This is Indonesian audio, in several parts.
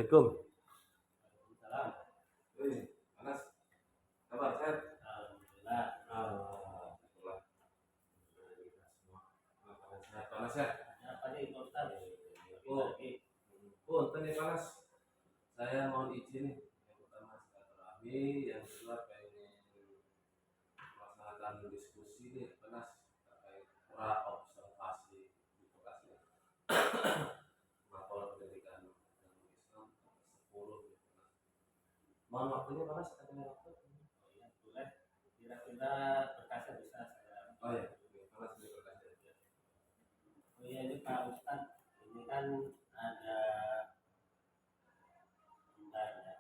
Assalamualaikum. Salam. Wih, Anas, kabar sehat? Alhamdulillah. Alhamdulillah. Kita semua makanan sehat, Panas ya? Apa nih Pak Ustaz? Oh, punten nih Panas. Saya mohon izin nih. Yang pertama silaturahmi, yang kedua pengen melaksanakan diskusi nih Panas terkait pra observasi di Bekasi. Mapol pendidikan agama Islam 10 gitu Panas. Mohon waktunya Panas, ada waktu? Oh iya, boleh. Kira-kira berkasnya bisa saya. Oh ya, Panas di Bekasi. Oh iya, ini Pak Ustaz. Ini kan ada undang ya,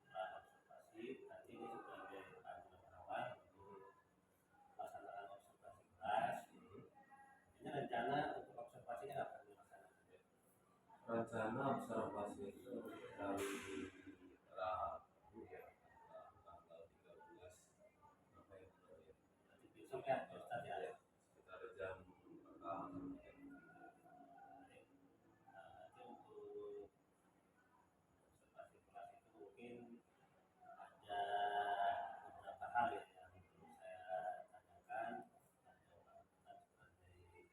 pra observasi. Nanti ini sebagai panduan awal untuk pelaksanaan observasi kelas. Ini rencana untuk observasinya akan dilaksanakan. Rencana observasi itu kali Rabu ya, tanggal 13 November ya. Nanti besok ya Pak Ustaz ya. Sekitar jam pertama. Nanti untuk observasi kelas itu mungkin ada beberapa hal ya yang perlu saya tanyakan ada sebagai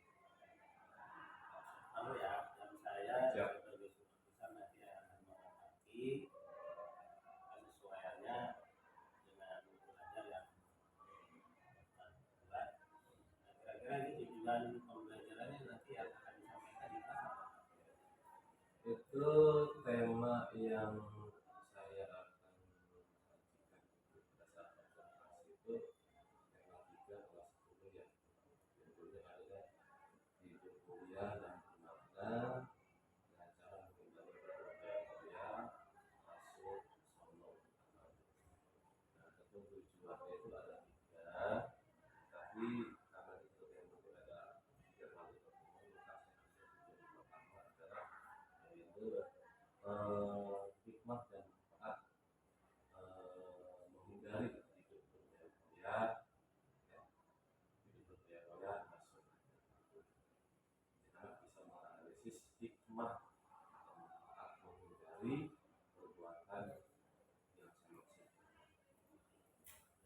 observer ya, dan saya sebagai supervisor nanti akan mengamati penyesuaiannya dengan belajar yang buat. Nah, kira-kira ini tujuan pembelajarannya nanti yang akan disampaikan di kelas apa? Itu tema yang saya akan sajikan pada saat observasi itu tema 3 kelas 10 ya. Judulnya adalah hidup kuliah dan keluarga dengan cara menghindari budaya masuk sombong. Nah, tentu tujuannya itu ada 3, tapi karena itu tema ada 3 kali pertemuan, maka saya tujuan pertama adalah yaitu hikmah dan manfaat menghindari hidup berjaya-jaya, ya, hidup berjaya-jaya masuk. Kita bisa menganalisis hikmah dan manfaat menghindari perbuatan yang sama-sama.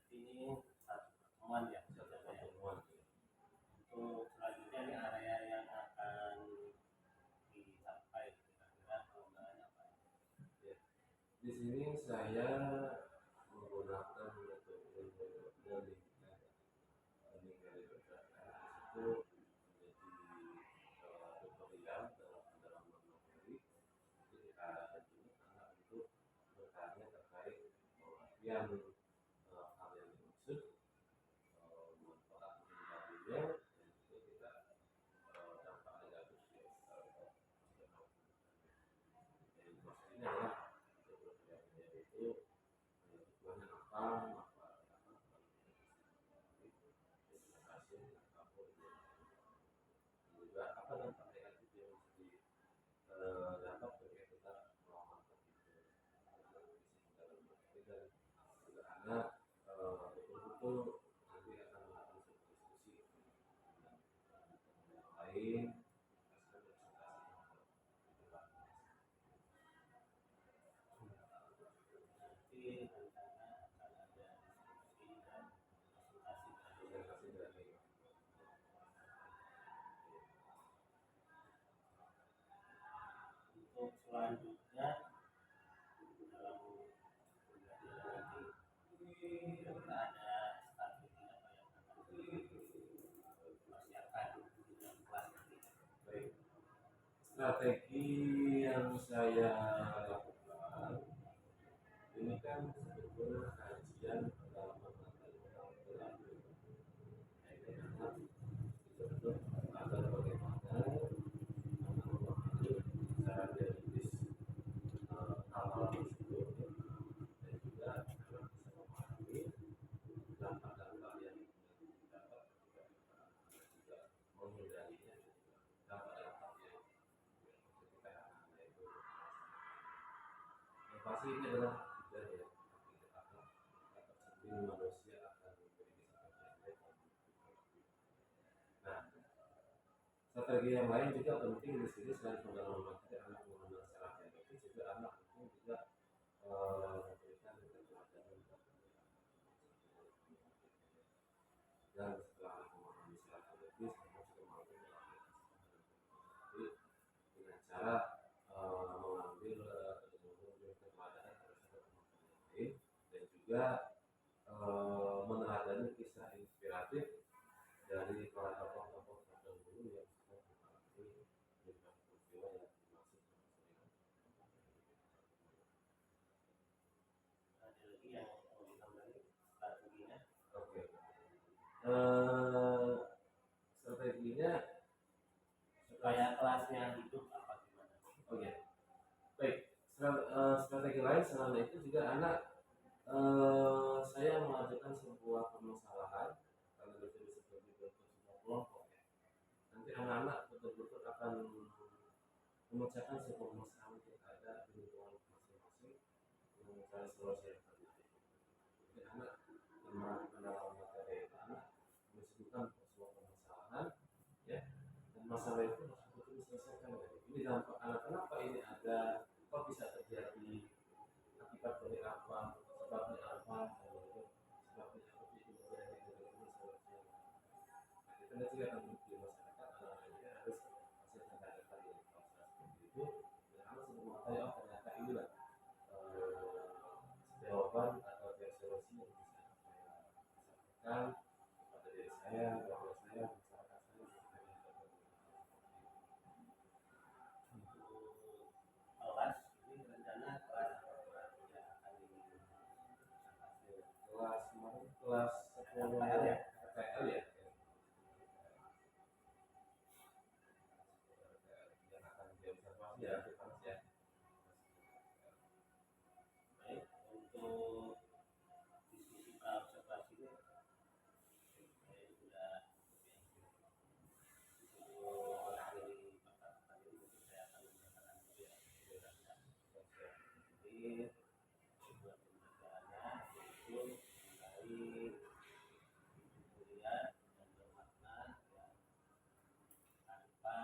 Ini satu pertemuan ya, Satu pertemuan ya. untuk selanjutnya ini area yang akan dicapai kira-kira pengembangannya apa? Ya. Di sini saya menggunakan metode learning dari berdasarkan itu menjadi tutorial dalam materi. Jadi kita ini anak untuk bertanya terkait pengertian hal yang dimaksud, manfaat menghindarinya, dan juga kita dampak negatifnya. Yang maksud ini adalah tutorialnya itu tujuannya apa, manfaatnya apa, implementasi apa, juga apa dampak negatif yang mesti dapat ketika kita melakukan itu. Dalam materi dan sederhana betul-betul nanti akan melakukan diskusi dengan yang lain. Nanti rencana akan ada diskusi dan presentasi dari untuk selanjutnya dalam pembelajaran nanti kira-kira ada strategi apa yang akan dipersiapkan di dalam kelas nanti. Baik, strategi yang saya lakukan ini kan sebetulnya kajian pendalaman materi berlaku. Ini anak dibentuk agar bagaimana anak memahami secara teoritis hal-hal tersebut, dan juga anak bisa memahami dampak-dampak yang didapat ketika kita juga menghindarinya, dampak-dampak yang ketika anak itu yang pasti ini adalah tidak ya, karena tercermin manusia akan memiliki sifat yang baik. Nah, strategi yang lain juga penting di sini selain pendalaman materi anak mengenal secara teoritis, juga anak juga memberikan keteladanan dan setelah memahami syarat lebih semua juga mampu mengaplikasikan dengan cara mengambil keteladanan terhadap teman-teman lain dan juga meneladani kisah inspiratif dari para tokoh-tokoh terdahulu yang sudah mengalami peristiwa yang dimaksud Ada lagi yang mau ditambahin strateginya? Oke. Strateginya Supaya kelasnya hidup apa gimana? Oke. Baik. Strategi lain selain itu juga anak saya mengajukan sebuah permasalahan kalau itu seperti sebuah kelompok ya. Nanti anak-anak betul-betul akan memecahkan sebuah masalah yang ada di lingkungan masing-masing dengan mencari solusi yang terbaik. Jadi anak menerangkan dalam materi itu anak menyebutkan sebuah permasalahan ya, dan masalah itu harus betul diselesaikan. Ini dampak anak kenapa ini ada, kok bisa terjadi, akibat dari apa, sebabnya apa, sebabnya apa itu bagaimana solusinya. Nah, kita nanti akan di masyarakat anak-anak ini harus masih terhadap tadi proses seperti itu dan harus mengetahui oh ternyata inilah jawaban atau solusi yang bisa saya sampaikan kepada diri saya, keluarga saya, masyarakat saya. Kelas ini rencana kelas apa yang akan kelas kemarin kelas 10 PTL ya? PTL ya. Yang akan diobservasi ya, ya. Baik, untuk diskusi praobservasi ini saya sudah mengakhiri percakapan ini, mungkin saya akan membacakan dulu ya. Jadi buat pembacanya yaitu mengenai kuliah dan bermakna ya, tanpa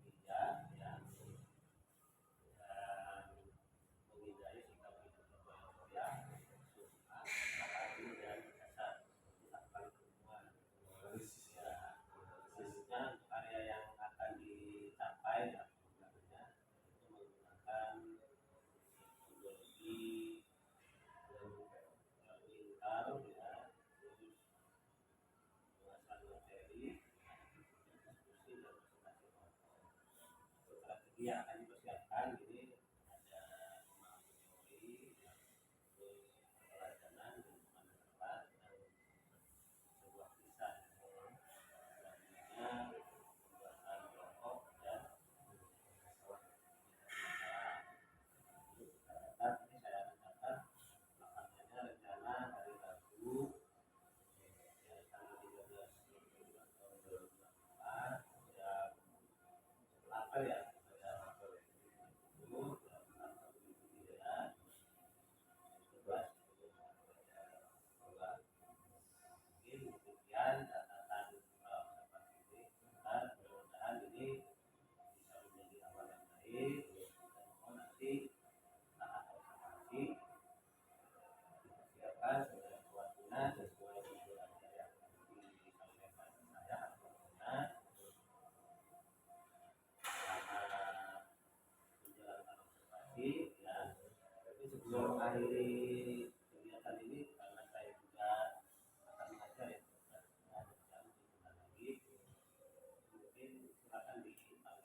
bijak ya, dan menghindari sikap hidup bergoyang-goyang, suka, hati dan dasar seperti akal keilmuan. Ya, khususnya untuk area yang akan dicapai ya programnya itu menggunakan metodologi Wintar ya, terus penguasaan materi, diskusi dan presentasi kelompok. Strategi yang akan dipersiapkan ini ada memahami teori, terus keteladanan dan pemahaman depan dan sebuah kisah. Selanjutnya pembuatan kelompok dan masalah. Untuk catatan ini saya mencatat pelaksananya rencana hari Rabu ya, tanggal 13 tahun 2024 jam 8 ya. Demikian catatan observasi ini. Dan mudah-mudahan ini bisa menjadi awal yang baik. Dan mohon nanti saat observasi dipersiapkan sesuai waktunya, sesuai dengan yang disampaikan saya sebelumnya. Selama menjalankan observasi ya. Tapi sebelum mengakhiri kegiatan ini karena saya juga akan mengajar ya, ada jam sebentar lagi, mungkin silakan dialihkan.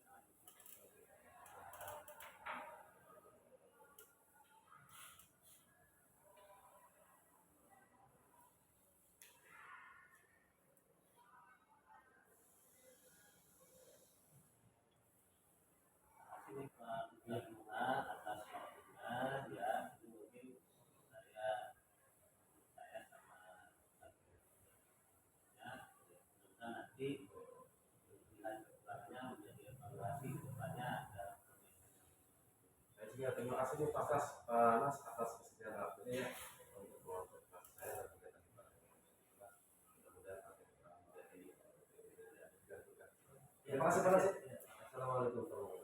Ini Pak Bunga atas waktunya ya, ini mungkin saya sama ya, mudah nanti nilai kekurangannya menjadi evaluasi kedepannya ada. Dan juga terima kasih nih Pak Nas atas kesediaan waktunya ya untuk mengobservasi saya dan kegiatan kita. Mudah-mudahan apa yang kita menjadi terima kasih Pak Nas. Assalamualaikum warahmatullahi wabarakatuh.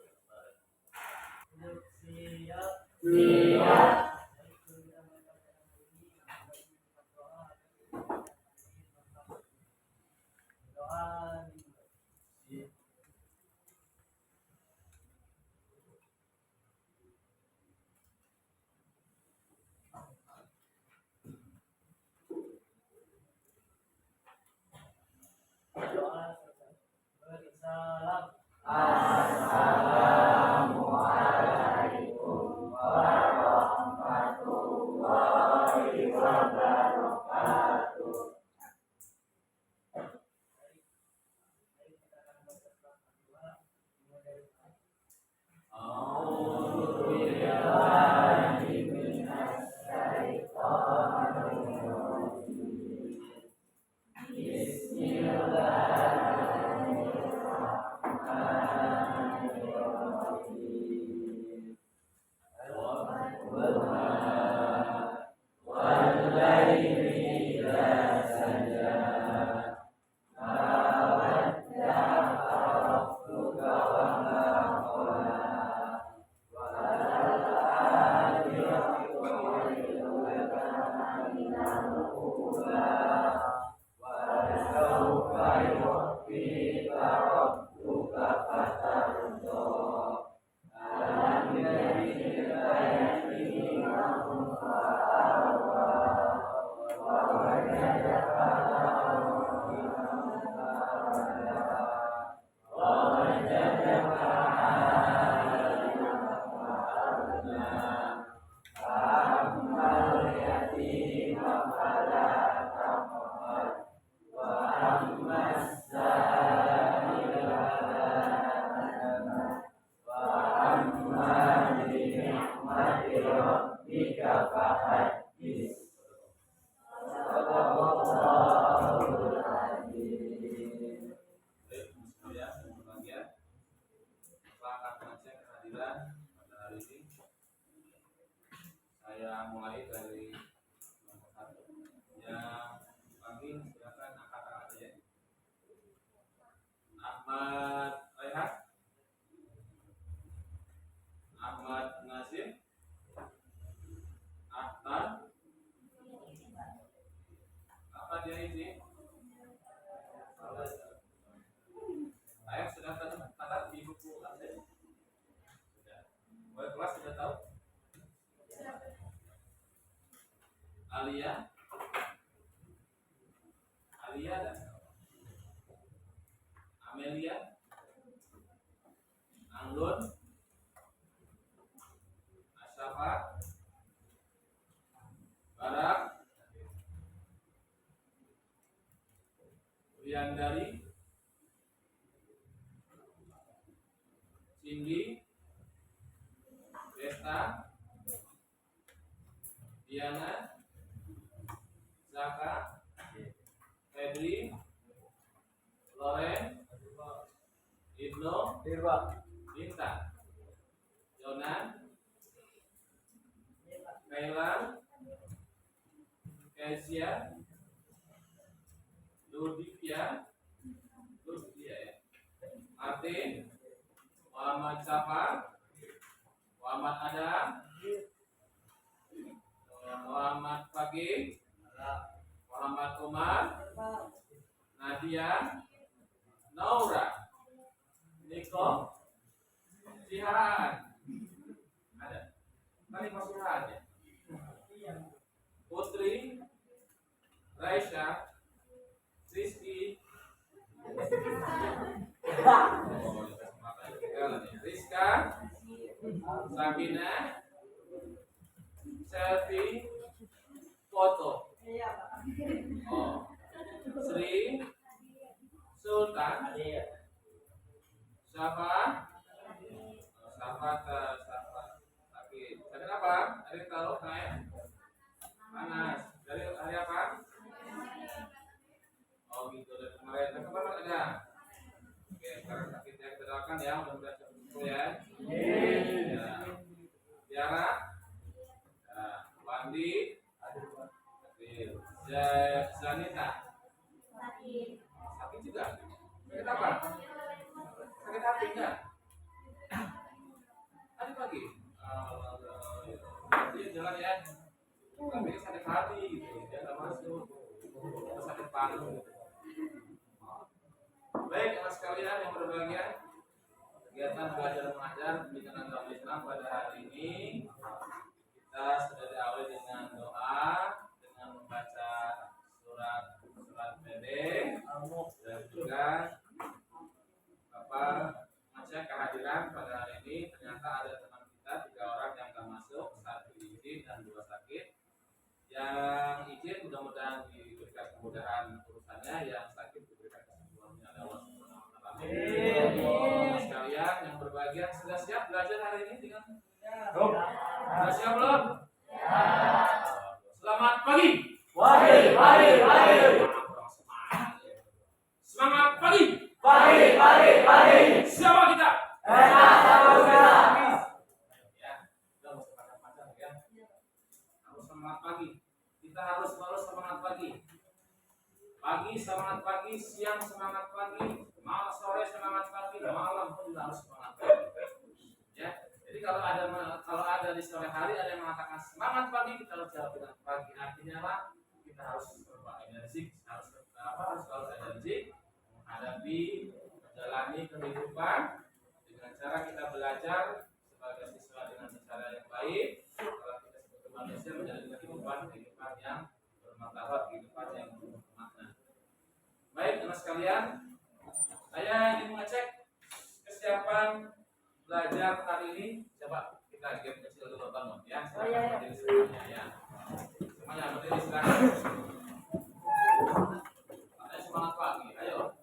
Saya mulai dari nomor 1. Yang pagi silakan angkat tangan saja. Ahmad Rehat, Ahmad Nasir, Ahmad, apa dia ini? Ayah sudah catat di buku absen? Sudah. Wali kelas sudah tahu? Alia, Alia dan Amelia, Anggun, Asyafa, Barak, Wiyandari, Cindy, Desta, Diana, Zaka, Febri, Loren, Ibnu, Bintang, Jonan, Kailan, Kezia, Ludivia ya, Martin, Muhammad Safar, Muhammad Adam, Muhammad Fakih, Muhammad Umar, Nadia, Naura, Niko, Sihaan, ada, tadi masuk aja, Putri, Raisya, Rizky, Rizka, Sabina, Selfie, foto. Oh. Sri, Sultan, Safa, sakit. Sakit apa? Hari taruh naik, panas. Dari hari apa? Oh gitu, dari kemarin. Dari kemarin ada. Oke, sekarang sakitnya kita doakan ya, mudah-mudahan sembuh ya. Ya. Tiara, Wandi, Zanita, sakit juga. Sakit apa? Sakit hati enggak? Tadi pagi. jalan ya. Tapi sakit hati gitu, dia nggak masuk. Atau sakit paru. Gitu. Baik, anak sekalian yang berbahagia, kegiatan belajar mengajar pendidikan agama Islam pada hari ini kita sudah diawali dengan doa, dengan membaca surat pendek dan juga macam kehadiran pada hari ini. Ternyata ada teman kita 3 orang yang nggak masuk, 1 izin dan 2 sakit. Yang izin mudah-mudahan diberikan kemudahan urusannya, yang sakit diberikan kesembuhannya oleh Allah Subhanahu wa taala. Amin. Sekalian yang berbahagia, sudah siap belajar hari ini dengan sudah siap belum? Selamat pagi. Semangat pagi. Siapa kita? Ya, kita harus pakai ya. Harus semangat pagi. Kita harus selalu semangat pagi. Pagi semangat pagi, siang semangat pagi, malam sore semangat pagi, malam pun juga harus semangat pagi. Ya. Jadi kalau ada di sore hari ada yang mengatakan semangat pagi, kita harus jawab dengan pagi. Artinya apa? Kita harus berenergi, harus selalu energi menghadapi menjalani kehidupan dengan cara kita belajar sebagai siswa dengan cara yang baik. Kalau kita sebagai manusia menjalani kehidupan yang bermartabat, kehidupan yang bermakna. Baik, anak sekalian, saya ingin mengecek kesiapan belajar hari ini. Coba kita game kecil dulu bangun ya. Silakan berdiri semuanya ya. Semuanya berdiri silakan. Ada semangat pagi, ayo.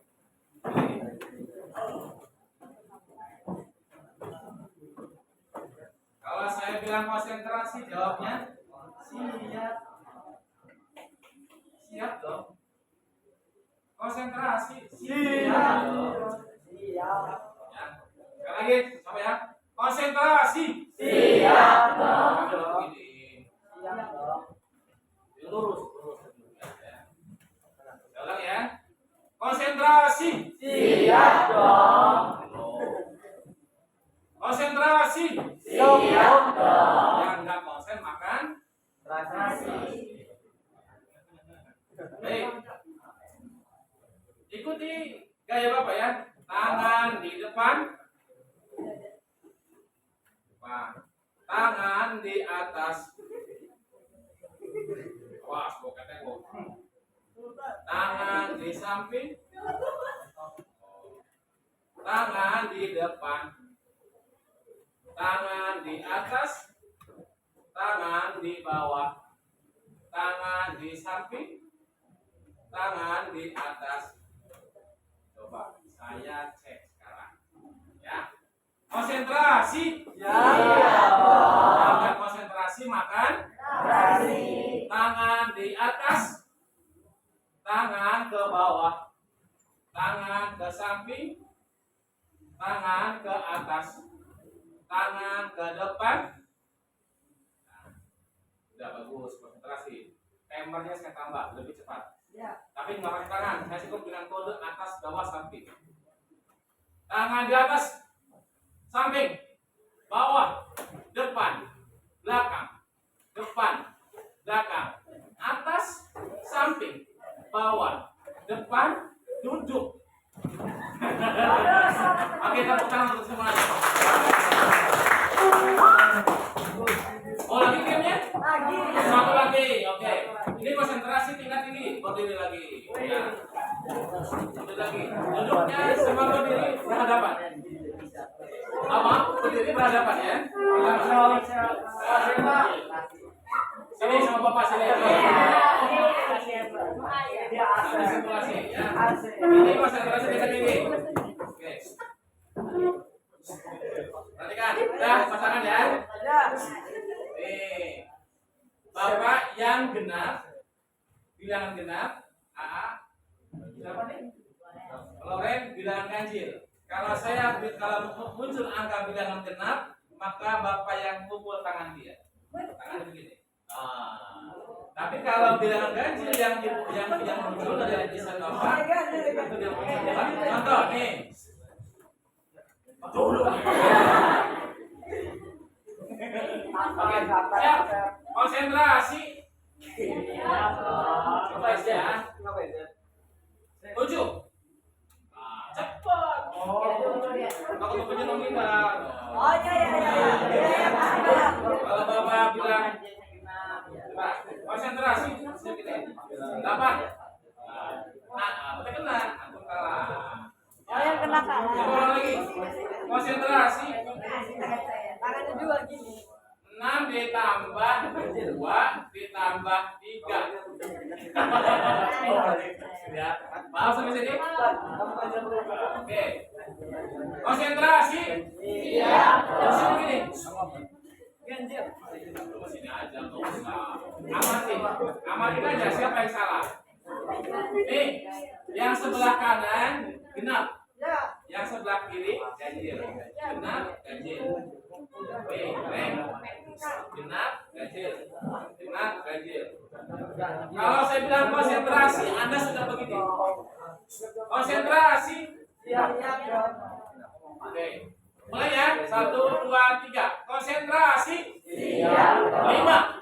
Kalau saya bilang konsentrasi, jawabnya siap. Siap dong. Konsentrasi, siap. Ya. Sekali lagi, sampai ya. Konsentrasi, siap dong. Siap dong. Lurus. Ya. Ulang ya. Konsentrasi, siap dong. Konsentrasi, siap dong. Yang enggak konsen makan nasi. Baik. Ikuti gaya Bapak ya. Tangan di depan. Tangan di atas. Wah, tangan di samping. Tangan di depan. Tangan di atas. Tangan di bawah. Tangan di samping. Tangan di atas. Coba saya cek sekarang. Ya. Konsentrasi. Ya. Jangan konsentrasi makan nasi. Tangan di atas. Tangan ke bawah. Tangan ke samping. Tangan ke atas. Tangan ke depan. Nah, udah bagus, konsentrasi. Timernya saya tambah lebih cepat. Ya. Tapi nggak pakai tangan, saya cukup dengan kode atas, bawah, samping. Tangan di atas, samping, bawah, depan, belakang, atas, samping, bawah, depan, duduk. Oke, tepuk tangan untuk semua. Oh, lagi gamenya? Lagi. Satu lagi, oke. Ini konsentrasi tingkat ini. Berdiri lagi. Ya. Berdiri lagi. Duduknya sama berdiri berhadapan. Apa? Berdiri berhadapan ya. Sini sama Bapak sini. Konsentrasi ya. Ini konsentrasi tingkat ini. Oke. Perhatikan, dah pasangan ya. Nih, Bapak yang genap, bilangan genap, AA. Siapa nih? Loren bilangan ganjil. Kalau muncul angka bilangan genap, maka Bapak yang pukul tangan dia. Tangan begini. Tapi kalau bilangan ganjil yang muncul dari tulisan Bapak, itu dia muncul. Contoh nih. Oke, siap. Konsentrasi. Coba ya. 7. Cepat. Kalau bapaknya nominal. Oh ya. Kalau bapak bilang, coba konsentrasi. 8. Nah, betul kena. Antum kalah. Oh yang kena Coba kalah. ulang lagi. Konsentrasi. Tangannya dua gini. 6 ditambah 2 ditambah 3. Ya, paham sampai sini? Oke. Konsentrasi. Iya. Terus begini. Sini aja enggak usah. Amatin aja siapa yang salah. Nih, yang sebelah kanan genap. Yang sebelah kiri ganjil. Genap, ganjil. Nih, genap, ganjil. Genap, ganjil. Kalau saya bilang konsentrasi, Anda sudah begini. Konsentrasi. Oke. Mulai ya. 1, 2, 3. Konsentrasi. 5.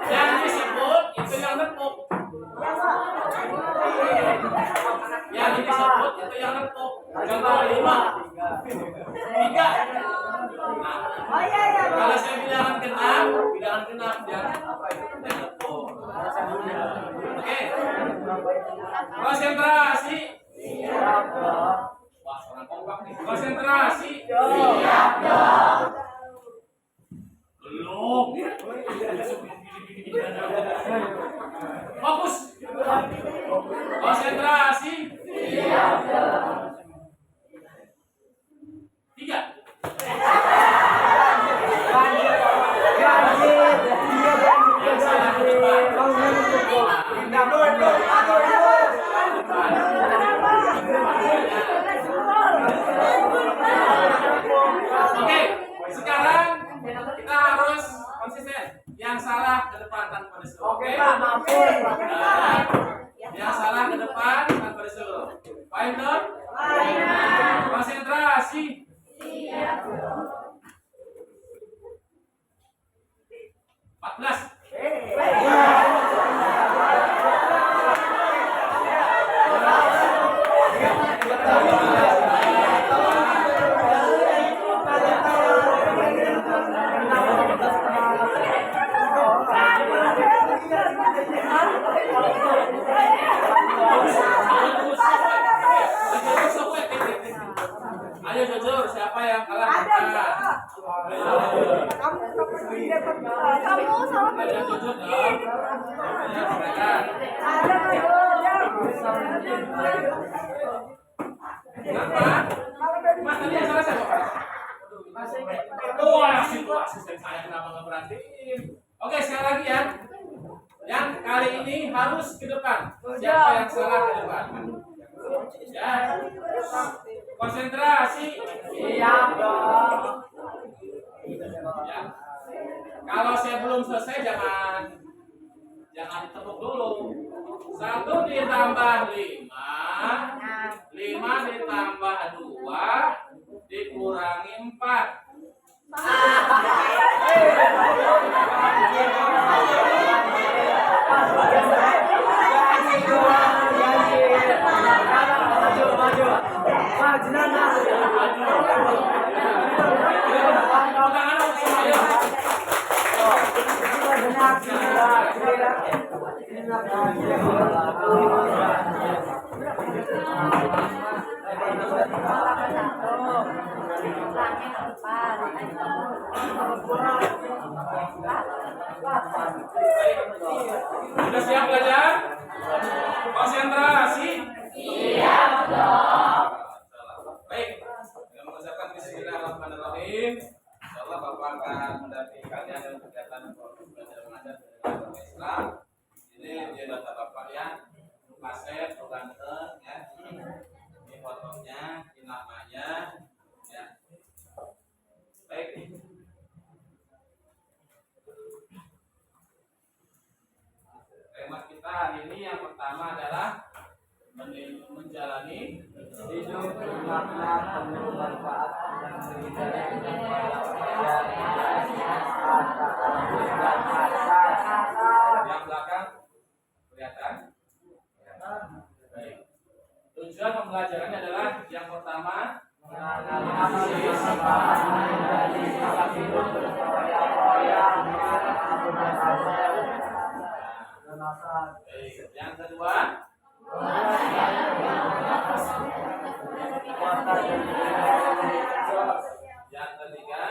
Yang disebut itu yang nepuk. Yang disebut itu yang nepuk. Contoh 5, 3. Nah, kalau saya bilangan genap jangan nepuk. Oke. Konsentrasi. Wah, orang kompak nih. Konsentrasi. Belum. Fokus. Konsentrasi. 3. Yang salah ke depan. Oke, sekarang kita harus konsisten. Yang salah ke depan tanpa disuruh. Oke, yang salah ke depan tanpa disuruh. Paham tuh? Konsentrasi. 14. Ayo jujur, siapa yang kalah? Kamu sama Ayo jujur dong. Ayo silakan. Kenapa? Mas tadi yang salah siapa? Wah, asisten saya kenapa nggak perhatiin? Oke, sekali lagi ya. Yang kali ini harus ke depan. Siapa yang salah ke depan? Ya. Konsentrasi. Siap dong. Ya. Kalau saya belum selesai jangan ditepuk dulu. 1 ditambah 5, 5 ditambah 2 dikurangi 4. Sudah siap belajar? Konsentrasi. Siap dong. Baik. Dengan mengucapkan bismillahirrahmanirrahim. Insyaallah Bapak akan mendampingi kalian dalam kegiatan belajar mengajar agama Islam. Ini dia data Bapak ya. Kasep, ganteng ya. menjalani hidup bermakna penuh manfaat dan beribadah dengan upaya yang belakang kelihatan. Baik. Tujuan pembelajarannya adalah yang pertama menganalisis pemahaman dari sikap hidup berupaya-upaya yang kedua yang ketiga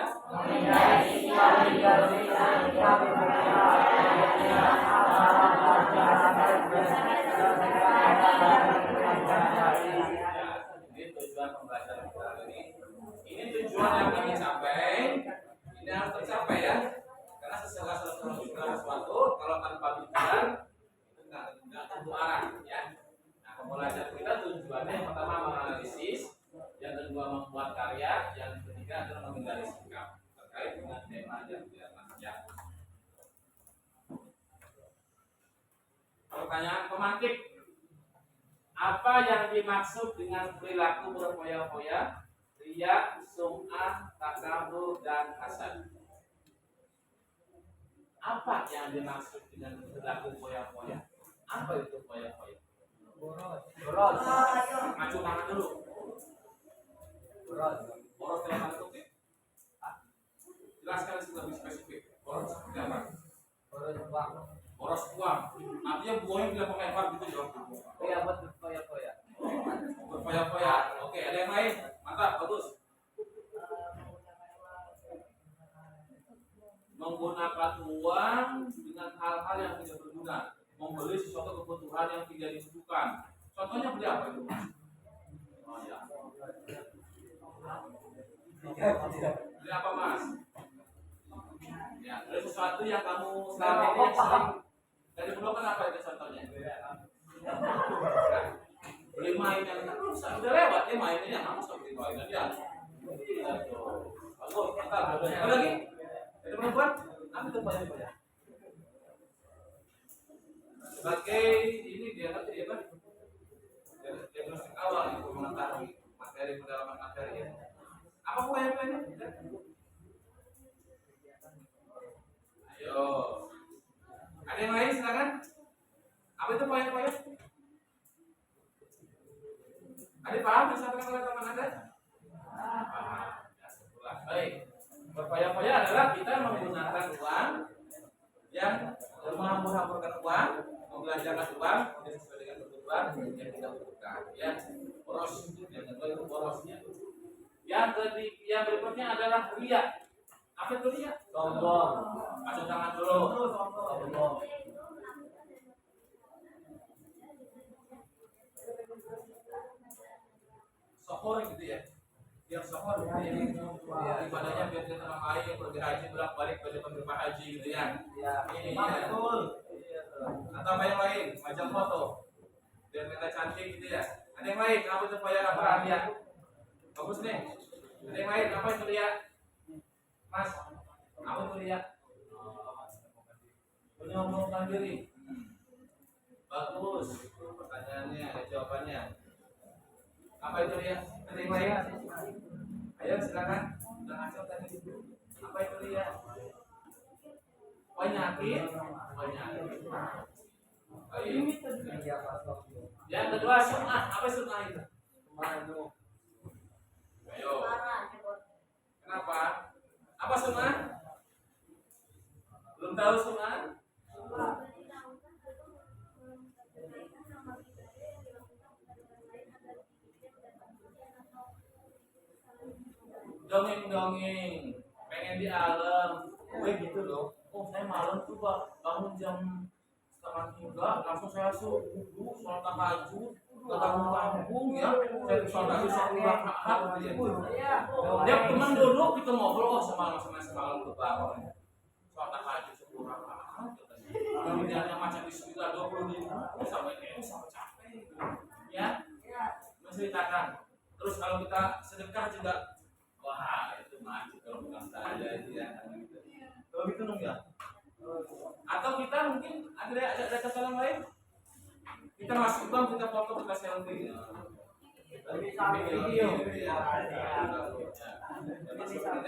ini tujuan pembelajaran kita hari ini. Ini tujuan yang kami capai. Ini harus tercapai ya. Karena setelah selesai sesuatu, kalau tanpa pikiran itu nggak tumbuh arah ya. Nah, pembelajaran kita tujuannya yang pertama menganalisis, yang kedua membuat karya, yang ketiga adalah menghindari sikap terkait dengan tema yang di atas ya. Pertanyaan pemantik. Apa yang dimaksud dengan perilaku berfoya-foya, riya, sum'ah, takabur, dan hasad? Apa yang dimaksud dengan perilaku foya-foya? Apa itu foya-foya? boros Maju tangan dulu. Boros dalam bentuk ya? Jelaskan lebih spesifik. Boros seperti apa? Boros uang. Artinya buahnya bila pakai apa gitu ya? iya buat berfoya-foya Berfoya-foya. Oke, ada yang lain? Mantap, bagus. Menggunakan uang dengan hal-hal yang tidak berguna, membeli sesuatu kebutuhan yang tidak dibutuhkan. Contohnya beli apa itu? Oh ya. Beli apa mas? Ya, beli sesuatu yang kamu selama ini yang sering dari diperlukan apa itu contohnya? Beli mainan kan udah lewat ya mainannya, kamu seperti mainan ya. Bagus, mantap. Ada lagi? Ada perempuan? Apa itu banyak-banyak? Sebagai ini dia ngerti ya kan? Diagnostik awal itu mengetahui materi pendalaman materi ya. Apa poin-poinnya? Ayo. Ada yang lain silakan. Apa itu poin-poin? Ada paham yang disampaikan oleh teman Anda? Paham. Ya, setelah. Baik. Berfoya-foya adalah kita menggunakan uang yang menghambur-hamburkan uang, membelanjakan uang sesuai dengan kebutuhan yang kita butuhkan. Ya, boros. Yang kedua itu borosnya. Yang berikutnya adalah riya. Apa itu riya? sombong Masuk tangan dulu. sombong Sohor gitu ya. Yang sohor gitu ya. Ibadahnya biar kita tenang air, pergi haji bolak-balik pada penerima haji gitu ya. Ini ya. Atau apa yang lain? Macam foto. Biar kita cantik gitu ya. Ada yang lain? Apa itu apa ya? Bagus nih. Ada yang lain? Apa itu lihat? Mas, apa itu lihat? Menyombongkan diri. Bagus. Pertanyaannya, ada jawabannya. Apa itu lihat? Ada yang lain? Ayo silakan. Udah ngasih tadi. Apa itu lihat? Penyakit. Baik. Yang kedua sum'ah. Apa sum'ah itu? Ayo. Kenapa? Apa sum'ah? Belum tahu sum'ah? Dongeng-dongeng, pengen di alam, gue gitu loh. Oh saya malam tuh pak, bangun jam 2:30 langsung saya subuh, sholat tahajud, ke kampung ya, saya sholat rakaat gitu ya. Dia teman duduk kita ngobrol, oh semalam tuh bangun, sholat tahajud 10 rakaat. Kemudiannya macam bismillah 20.000 sampai capek, ya. Menceritakan. Terus kalau kita sedekah juga. Wah, itu maju kalau bukan saya itu ya. Kalau gitu dong ya. Atau kita mungkin ada contoh yang lain. Kita masuk bank, kita foto, kita suka selfie. Lebih sampai video.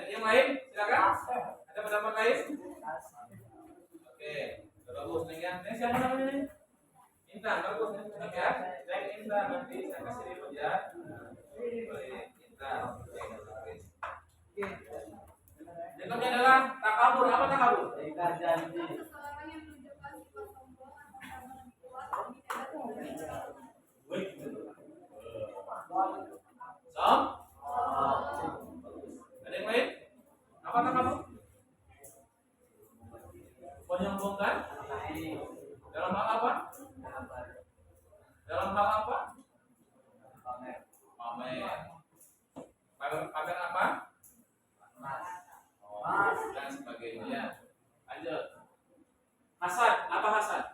Yang lain, silakan. Ada pendapat lain? Oke, bagus nih ya. Ini siapa namanya nih? Intan, bagus nih. Ya, cek Intan nanti saya kasih di ya. Intan. Oke. Berikutnya adalah takabur. Apa takabur? Ingkar janji. Som? Ada yang lain? Apa takabur? Menyombongkan? Dalam hal apa? Dalam hal apa? Pamer. Pamer apa? Dan sebagainya. Lanjut. Hasad, apa hasad?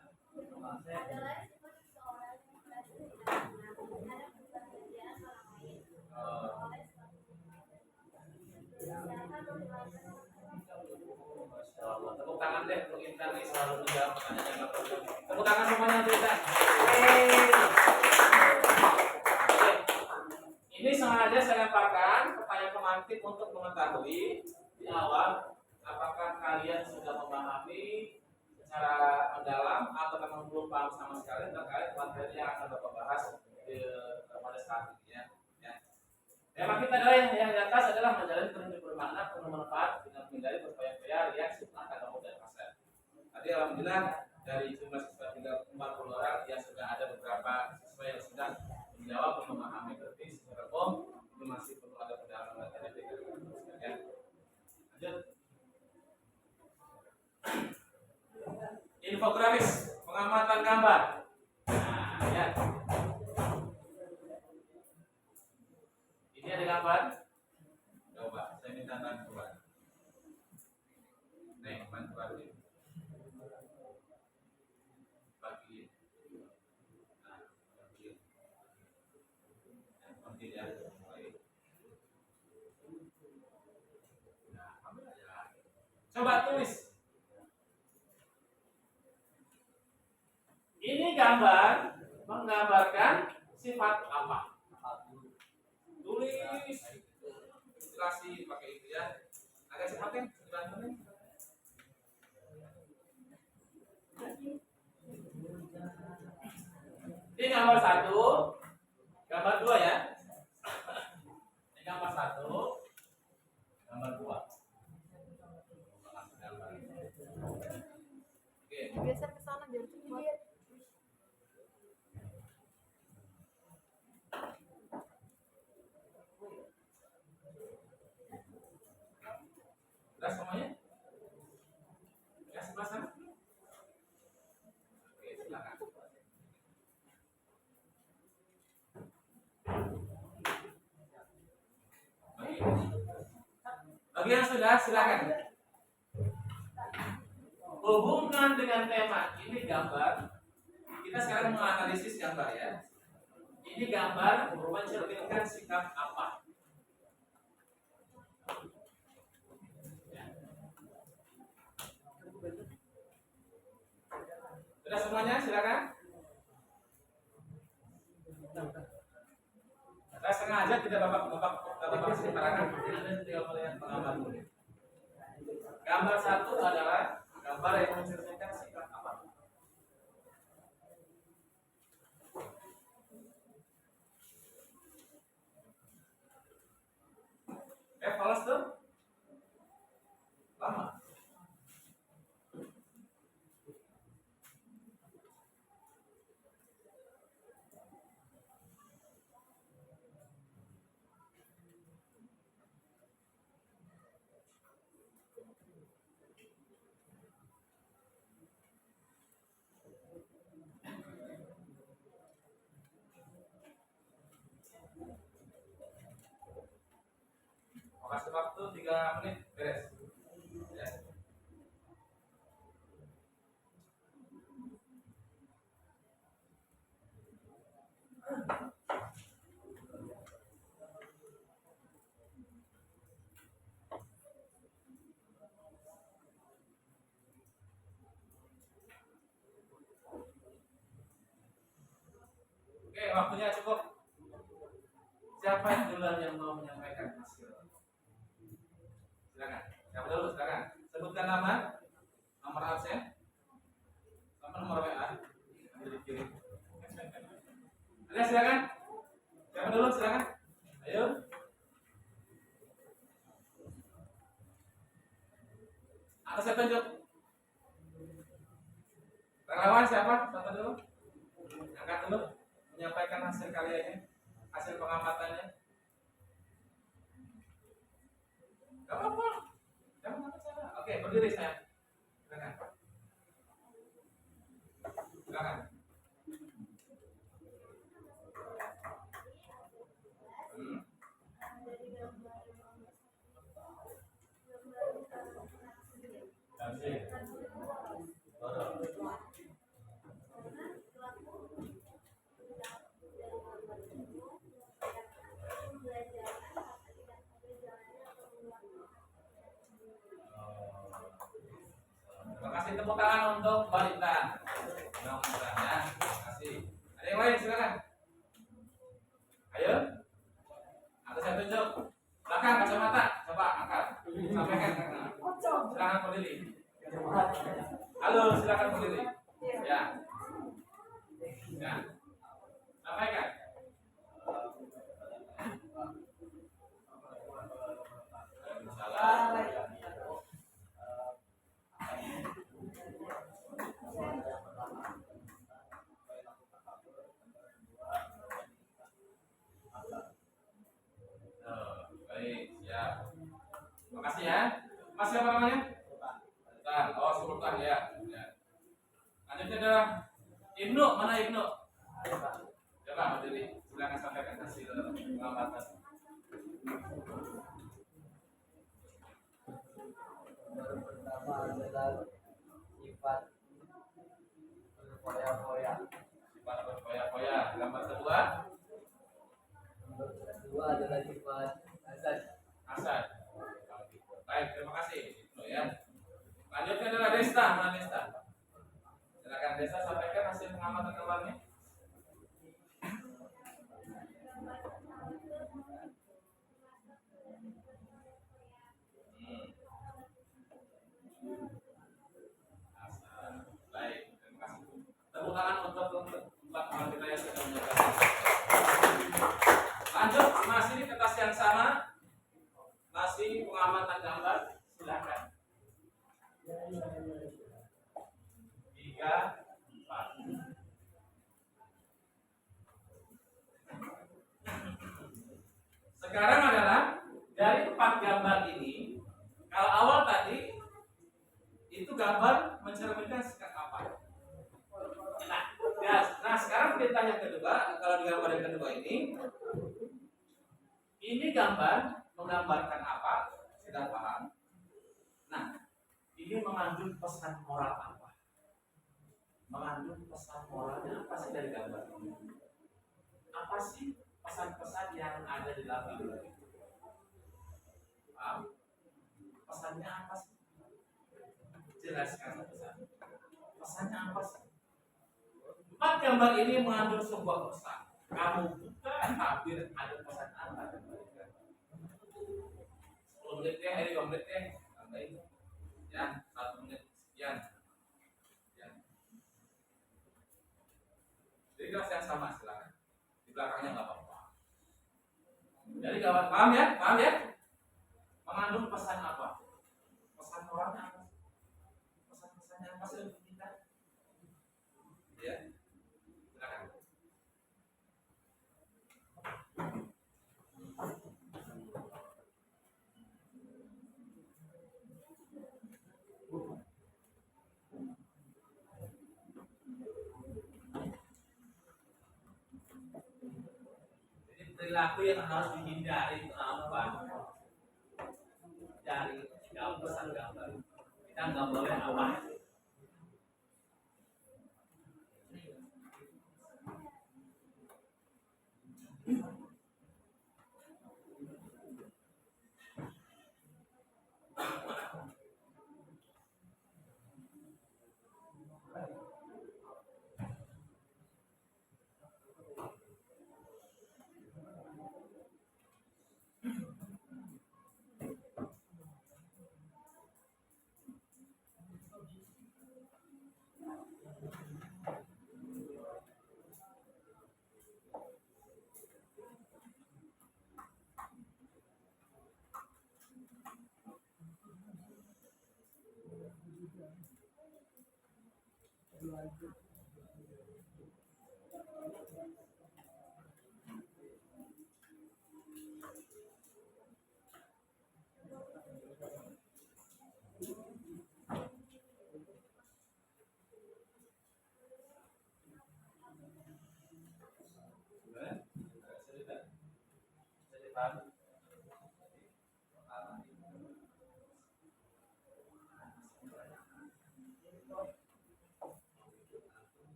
Tepuk tangan deh untuk Intan nih selalu menjawab pertanyaan Bapak. Tepuk tangan semuanya untuk Intan. Oke. Ini sengaja saya lemparkan pertanyaan pemantik untuk mengetahui di awal apakah kalian sudah memahami secara mendalam atau memang belum paham sama sekali terkait materi yang akan Bapak bahas pada saat ini ya. Tema kita adalah yang di atas adalah menjalani petunjuk bermakna penuh manfaat dengan menghindari berfoya-foya, riak, fitnah, kata dan kasar. Tadi alhamdulillah dari jumlah siswa 40 orang yang sudah ada beberapa siswa yang sudah menjawab dan memahami berarti secara umum ini masih perlu ada pendalaman materi ya. Lanjut. Infografis pengamatan gambar. Nah, ya. Ini ada gambar. Coba, saya minta bantuan. Nih, bantuan ini. Bagi. Nah, bagi. Bagi ya. Nah, ambil aja. Coba tulis. Ini gambar menggambarkan sifat apa? Tulis ilustrasi pakai itu ya. Agak cepat kan? Dibantu nih. Ini gambar 1, gambar 2 ya. Ini gambar 1, gambar 2. Oke. Geser ke sana biar cepat. Jelas semuanya? Ya, sebelah sana. Oke, silakan. Bagi yang sudah, silakan. Hubungan dengan tema ini gambar. Kita sekarang menganalisis gambar ya. Ini gambar mencerminkan sikap apa? Sudah semuanya, silakan. Saya sengaja tidak bapak ceritakan. Anda tinggal melihat gambar. Gambar 1 adalah gambar yang mencerminkan sikap apa? Falas tuh? Lama. Kasih waktu 3 menit beres. Ya. Oke, waktunya cukup. Siapa yang duluan yang mau menyampaikan hasil? Silakan. Siapa dulu? Silakan. Sebutkan nama, nomor absen, sama nomor WA. Nanti dikirim. Ada silakan. Siapa dulu? Silakan. Ayo. Atau saya tunjuk. Relawan siapa? Satu dulu. Angkat dulu. Menyampaikan hasil karyanya, hasil pengamatannya. Gak apa-apa. Jangan angkat saya. Oke, berdiri saya. Silakan. Silakan. Terima kasih, tepuk tangan untuk Mbak Intan. Mudah-mudahan ya. Terima kasih. Ada yang lain silakan. Ayo. Atau saya tunjuk. Belakang kacamata. Coba angkat. Sampaikan. Silakan berdiri. Halo, silakan berdiri. Ya. Ya. Sampaikan. Salam. Baik, siap. Terima kasih ya. Mas siapa namanya? Sultan. Oh, Sultan ya. Ya. Lanjutnya adalah Ibnu. Mana Ibnu? Coba berdiri. Silakan sampaikan hasil pengamatan. Baru pertama adalah sifat berfoya-foya. Sifat berfoya-foya. Gambar kedua, Nomor kedua adalah sifat asal. Hasan. Baik, terima kasih. Ibnu ya. Lanjutnya adalah Desta. Mana Desta? Silakan Desta sampaikan hasil pengamatan gambarnya. Hasan. Baik, terima kasih. Tepuk tangan untuk empat teman kita yang sudah menyampaikan. Lanjut, masih di kertas yang sama, masih pengamatan gambar. Silakan. 3, 4. Sekarang adalah dari 4 gambar ini, kalau awal tadi itu gambar mencerminkan sikap apa? Nah, sekarang perintah yang kedua, kalau di gambar yang kedua ini gambar menggambarkan apa? Sudah paham? Nah, ini mengandung pesan moral apa? Mengandung pesan moralnya apa sih dari gambar ini? Apa sih pesan-pesan yang ada di dalam video ini? Paham? Pesannya apa sih? Jelaskan pesan. Pesannya apa sih? 4 gambar ini mengandung sebuah pesan. Kamu buka hampir ada pesan apa? 10 menit ya, 2 menit ya. Tambahin. Ya, 1 menit sekian. Ya. Jadi kelas yang sama silakan. Di belakangnya nggak apa-apa. Jadi kawan paham ya? Paham ya? Mengandung pesan apa? Pesan moralnya apa? Pesan-pesannya apa sih untuk kita? Ya. Silakan. Jadi perilaku yang harus dihindari itu apa? Dari pesan gambar. Kita nggak boleh apa?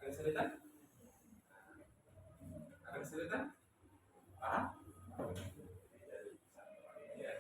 Ada kesulitan? Ada kesulitan? Paham? Ya.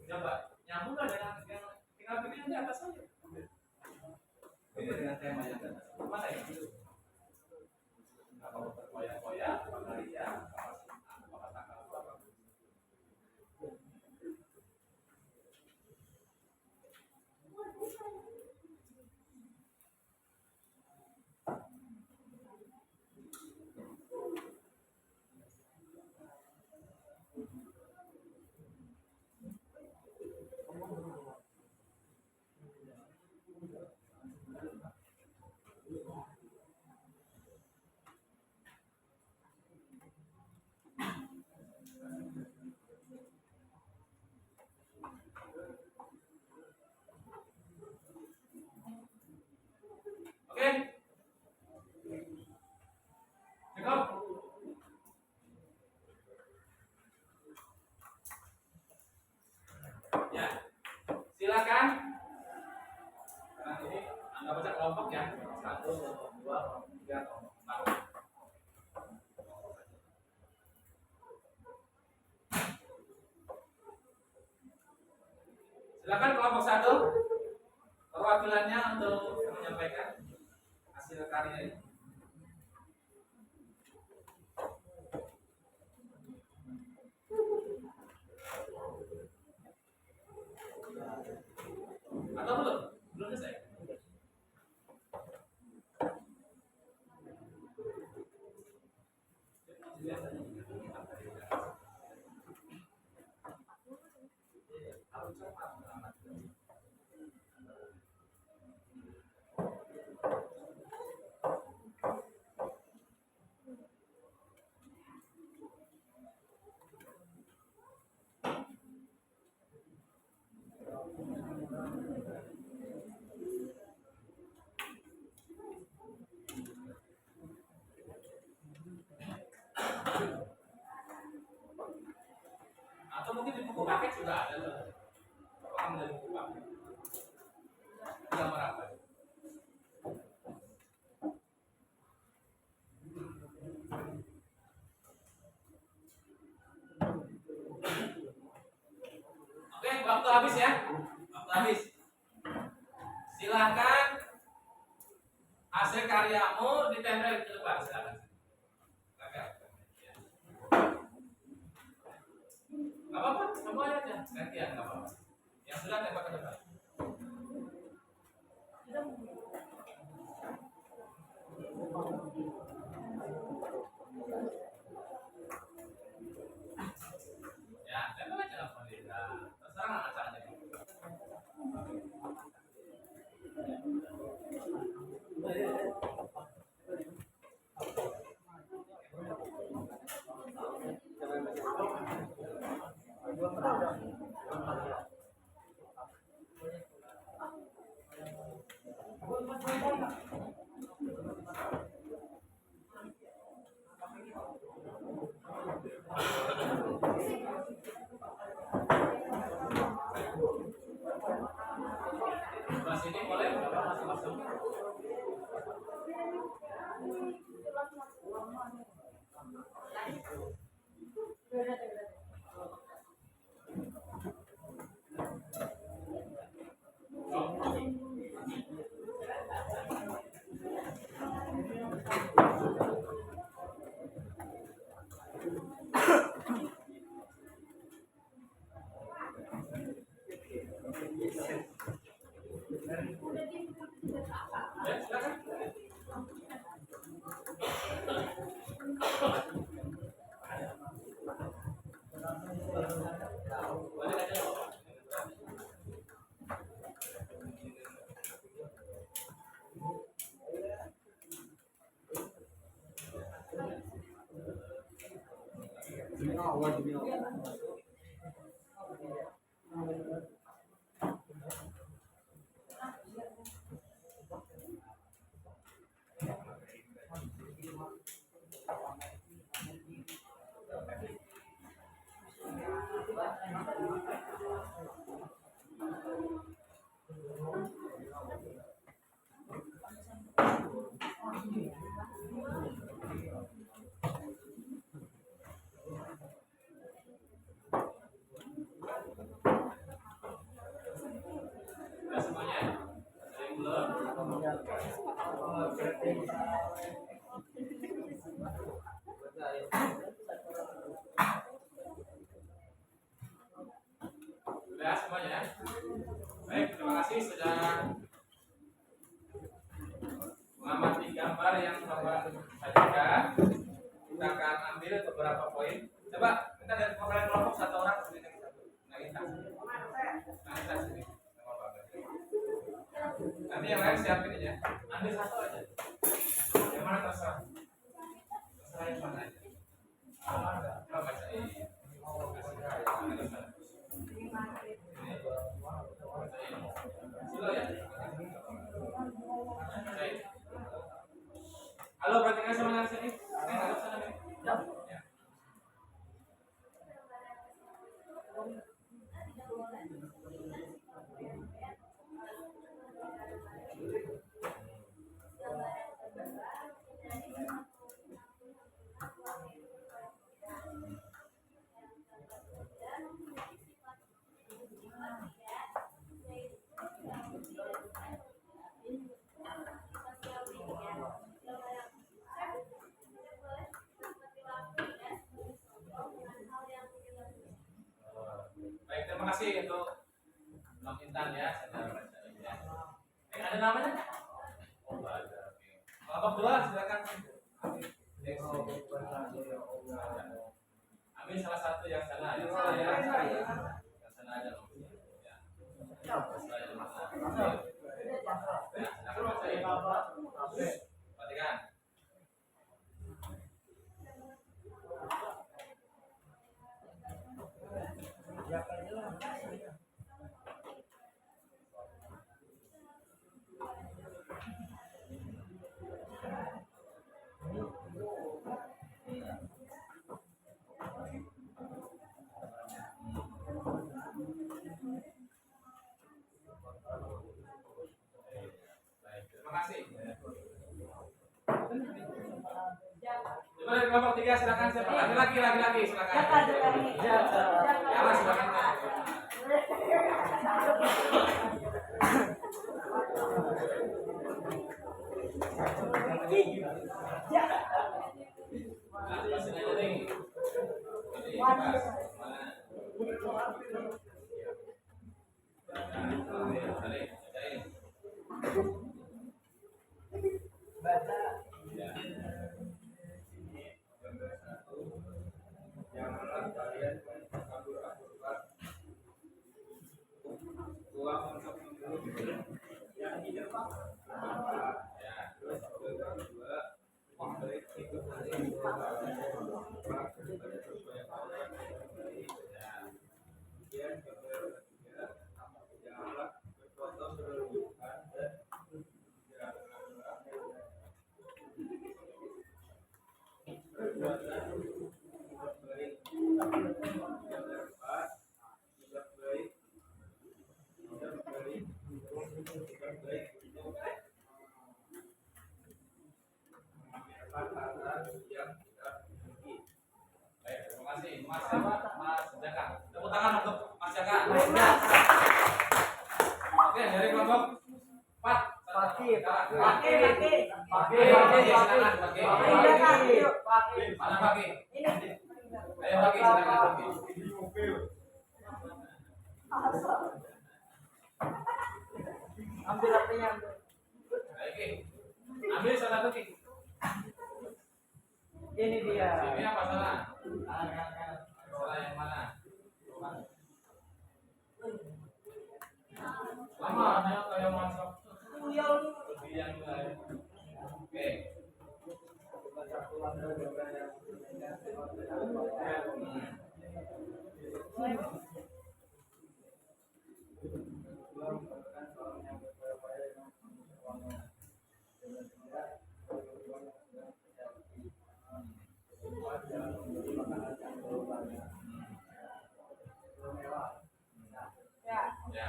Coba nyambung nggak dengan yang tinggal pilih yang di atas saja. Ini dengan tema yang di atas. Mana ya? Apa berkoyak-koyak, apa ria, apa tanggal apa? Oke? Cukup? Ya, silakan. Nah, ini Anda baca kelompok ya. 1, kelompok 2, kelompok 3, kelompok 4. Silakan kelompok 1. Perwakilannya untuk menyampaikan hasil karya ini. Atau belum? Belum selesai. Atau mungkin di buku paket sudah ada loh. Apa kamu dari buku paket? Gambar apa? Oke, waktu habis ya. Waktu habis. Silakan hasil karyamu ditempel di depan, silakan. Silakan. Ya. Gak apa-apa, semuanya aja. Gantian, gak apa-apa. Yang sudah tembak ke depan. Ya semuanya. Saya belum. Sudah semuanya. Baik, terima kasih sudah mengamati gambar yang Bapak sajikan. Kita akan ambil beberapa poin. Coba kita dari kalian kelompok satu orang sini satu. Nah, kita sini. Nanti yang lain siapin aja. Ambil satu aja. Yang mana terserah. Terserah yang mana aja. Coba bacain. Silo ya. Halo, perhatikan sama sini. Ada sana nih. Ya. Baik, terima kasih untuk Bang Intan ya, saudara bacain ya. Ada namanya? Oh, ada. Kelompok dua silakan. Ambil salah satu yang sana, yang sana ya. Yang sana aja loh. Ya. Setelah yang mana? Ya, silakan bacain. Perhatikan. Baik, terima kasih. Coba dari kelompok 3 silakan siapa? Laki-laki silakan. Ya, Mas, silakan. Nah, lepasin aja nih. Ini Mas, mana? Ya. Janganlah kalian kabur-kaburkan uang untuk membeli yang tidak ya, terus kedua memberi hidup kemudian ketiga janganlah berfoto berlebihan dan perbuatan tidak baik tidak bermanfaat tidak baik harta yang tidak dimiliki. Baik, terima kasih Mas Jaka. Tepuk tangan untuk Mas Jaka. Oke, dari kelompok 4. Pakai. Silakan pakai. Mana pakai? Ayo pakai silakan pakai. Ambil HP-nya. Oke. Ambil salah satu. Ini dia. Ini apa salah? Salah yang mana? Lama ada kayak masuk. Lebih yang lain. Oke. Ya,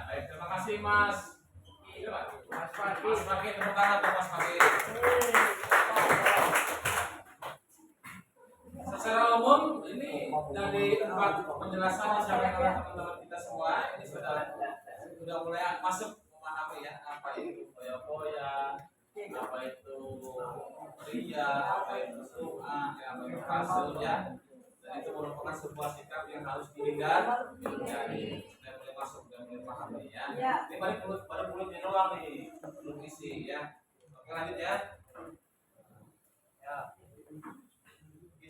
baik, terima kasih Mas. Iya, Pak. Mas Paki, tepuk tangan untuk Mas Paki. Secara umum ini dari empat penjelasan yang disampaikan oleh teman-teman kita semua ini sudah mulai masuk memahami ya apa itu foya-foya, apa itu ria, apa itu su'a, apa itu fasul ya. Dan itu merupakan sebuah sikap yang harus dihindari. Sudah mulai masuk, sudah mulai pahami ya. Ini baru mulutnya doang nih, belum isi ya. Oke, lanjut ya.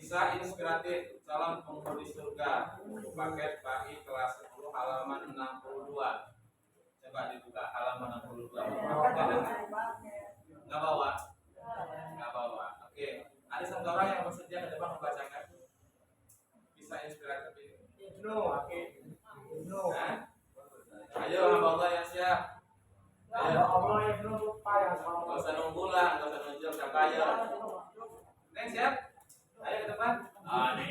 Kisah inspiratif calon penghuni surga, paket PAI kelas 10 halaman 62. Coba dibuka halaman 62. Nggak bawa? Nggak bawa. Oke. Ada satu orang yang bersedia ke depan membacakan kisah inspiratif ini. Nah, ayo hamba Allah yang siap. Ayo. Nggak usah nunggu lah, nggak usah nunjuk siapa ayo. Neng siap? Ayo ke depan. Maju.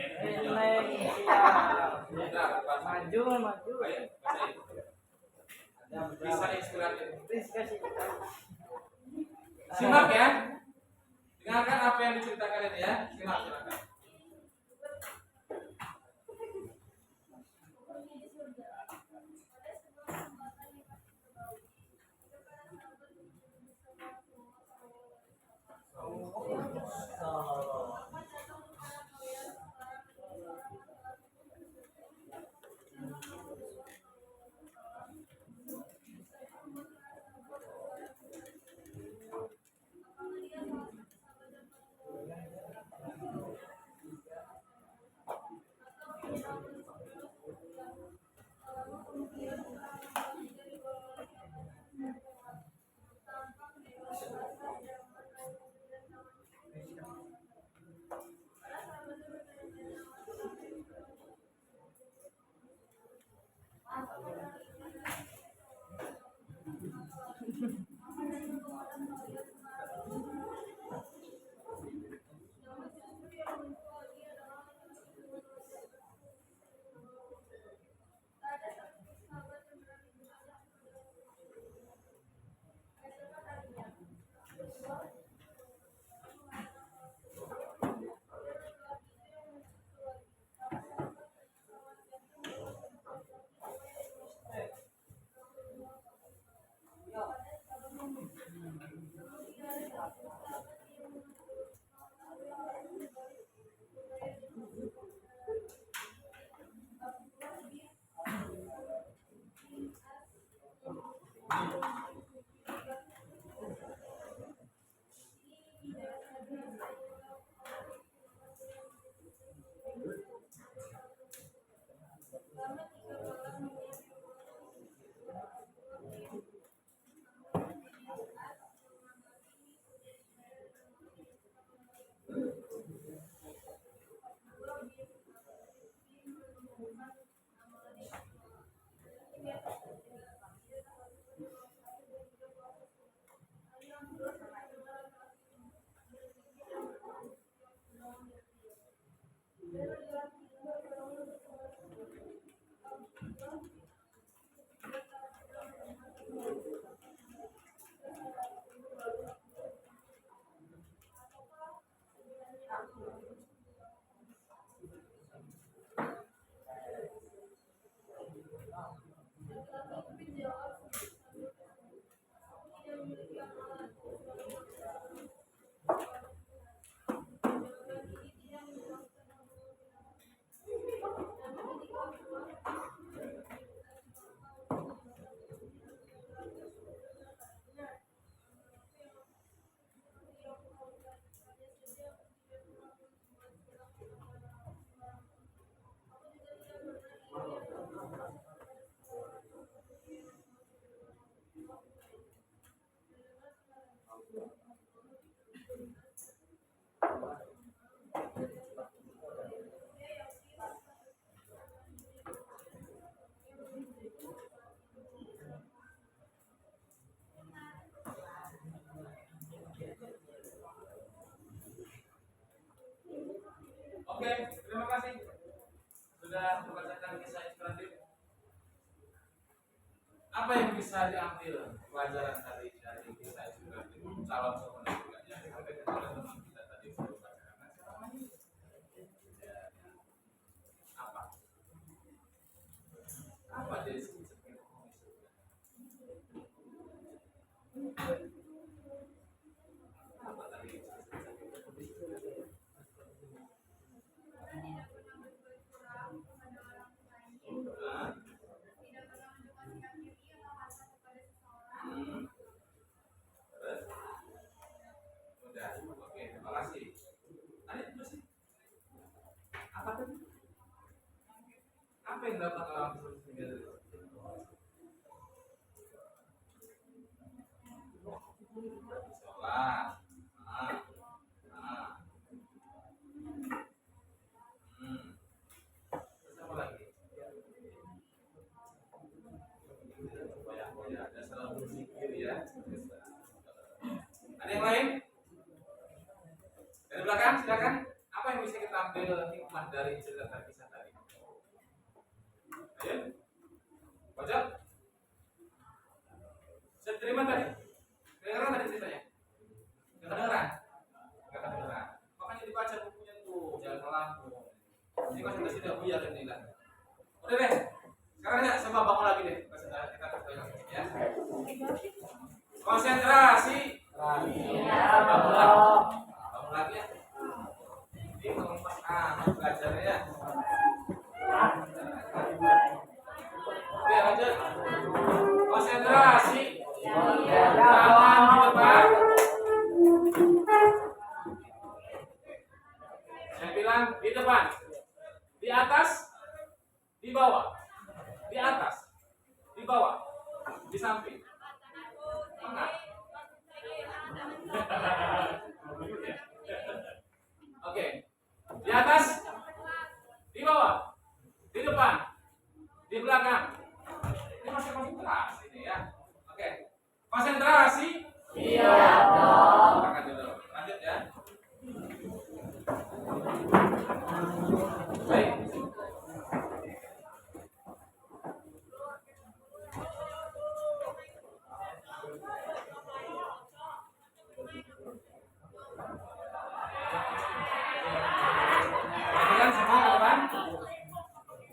Ayo, bacain. Bisa inspiratif. Simak ya. Dengarkan apa yang diceritakan ini ya. Silakan. Oke, terima kasih sudah membacakan kisah inspiratif. Apa yang bisa diambil pelajaran dari kisah inspiratif calon sekolah juga yang disampaikan oleh teman kita tadi sebelum bacakan? Apa? Apa dari segi apa tadi? Udah, oke, terima kasih. Ada itu sih. Apa tadi? Apa yang dapat orang sehingga sholat? Terus apa lagi? Ada selalu berzikir ya. Ada yang lain? Dari belakang, silakan. Apa yang bisa kita ambil hikmah dari cerita kisah tadi? Ayo, pojok. Saya terima tadi. Kedengeran tadi ceritanya? Nggak kedengeran? Nggak kedengeran. Makanya dibaca bukunya tuh, jangan melampau. Ini konsentrasi tidak buyar ini lah. Udah deh. Sekarang ya, coba bangun lagi deh. Kita pegang ya. Konsentrasi. Bangun lagi ya. Ini mengemas belajarnya ya. Oke, lanjut. Konsentrasi. Tangan di depan. Saya bilang di depan. Di atas. Di bawah. Di atas. Di bawah. Di samping. Tengah. Oke. Di atas. Di bawah. Di depan. Di belakang. Ini masih konsentrasi ini ya. Oke. Konsentrasi. Iya dong. Angkat dulu. Lanjut ya. Baik.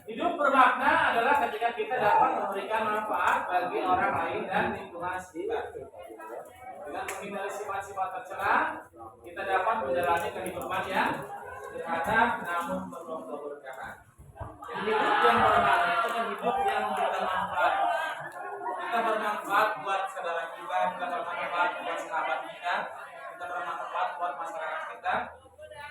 Hidup bermakna adalah ketika kita dapat memberikan manfaat bagi orang lain dan lingkungan sekitar. Dengan menghindari sifat-sifat tercela, kita dapat menjalani kehidupan yang sederhana namun penuh keberkahan. Jadi hidup yang bermakna itu kan hidup yang memberikan manfaat. Kita bermanfaat buat saudara kita bermanfaat buat sahabat kita bermanfaat buat masyarakat kita.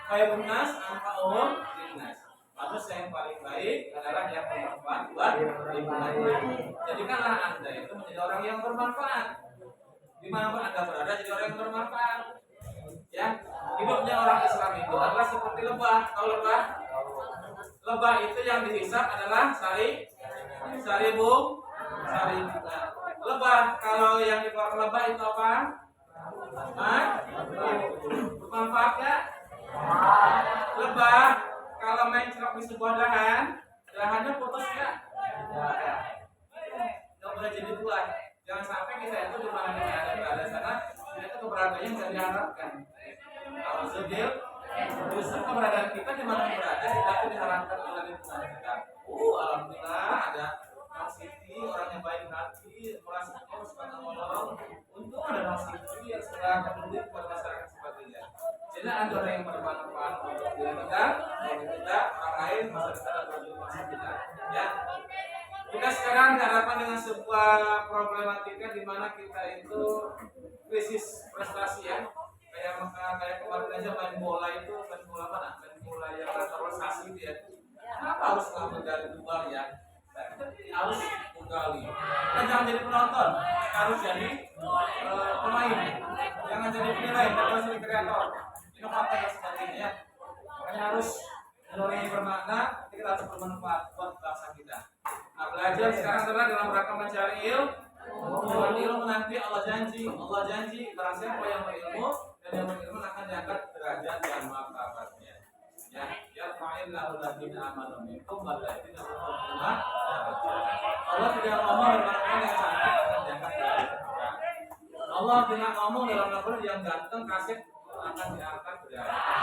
Khairun nas anfa'uhum linnas. Manusia yang paling baik adalah yang bermanfaat buat lingkungan. Jadikanlah Anda itu menjadi orang yang bermanfaat. Dimanapun Anda berada, jadi orang yang bermanfaat. Ya, hidupnya orang Islam itu adalah seperti lebah. Tahu lebah? Lebah itu yang dihisap adalah sari bunga. Lebah, kalau yang dikeluarkan lebah itu apa? Bermanfaat ya? Lebah kalau main cerok di sebuah dahannya putus ya? Nggak boleh jadi buah. Jangan sampai kita itu di mana kita ada sana, itu keberadaannya nggak diharapkan. Kalau sedih, justru keberadaan kita di mana berada kita itu diharapkan oleh lingkungan kita. Alhamdulillah ada Bang Siti, orang yang baik hati, merasa suka menolong. Untung ada Bang Siti yang sudah peduli kepada masyarakat sebagainya. Jadi ada orang yang bermanfaat untuk diri kita, orang lain, masyarakat dan lingkungan kita. Ya. Kita sekarang dihadapkan dengan sebuah problematika di mana kita itu krisis prestasi ya. Kayak kemarin aja main bola mana? Main bola yang naturalisasi itu ya. Kenapa harus medali tunggal ya? Kita harus tunggali. Kita jangan jadi penonton, harus jadi pemain. Jangan jadi penilai, harus jadi kreator, inovator dan sebagainya ya. Makanya harus orang yang bermakna, kita harus bermanfaat buat bangsa kita. Nah, belajar sekarang adalah dalam rangka mencari ilmu. Dengan ilmu nanti Allah janji barang siapa yang berilmu dan yang berilmu akan diangkat derajat dan martabatnya. Ya, yarfa'illahu alladziina aamanu minkum walladzina utul ilma darajat. Allah tidak ngomong dalam Al-Quran yang cantik akan diangkat derajat orang. Allah tidak ngomong dalam Al-Quran yang ganteng kasih akan diangkat derajat.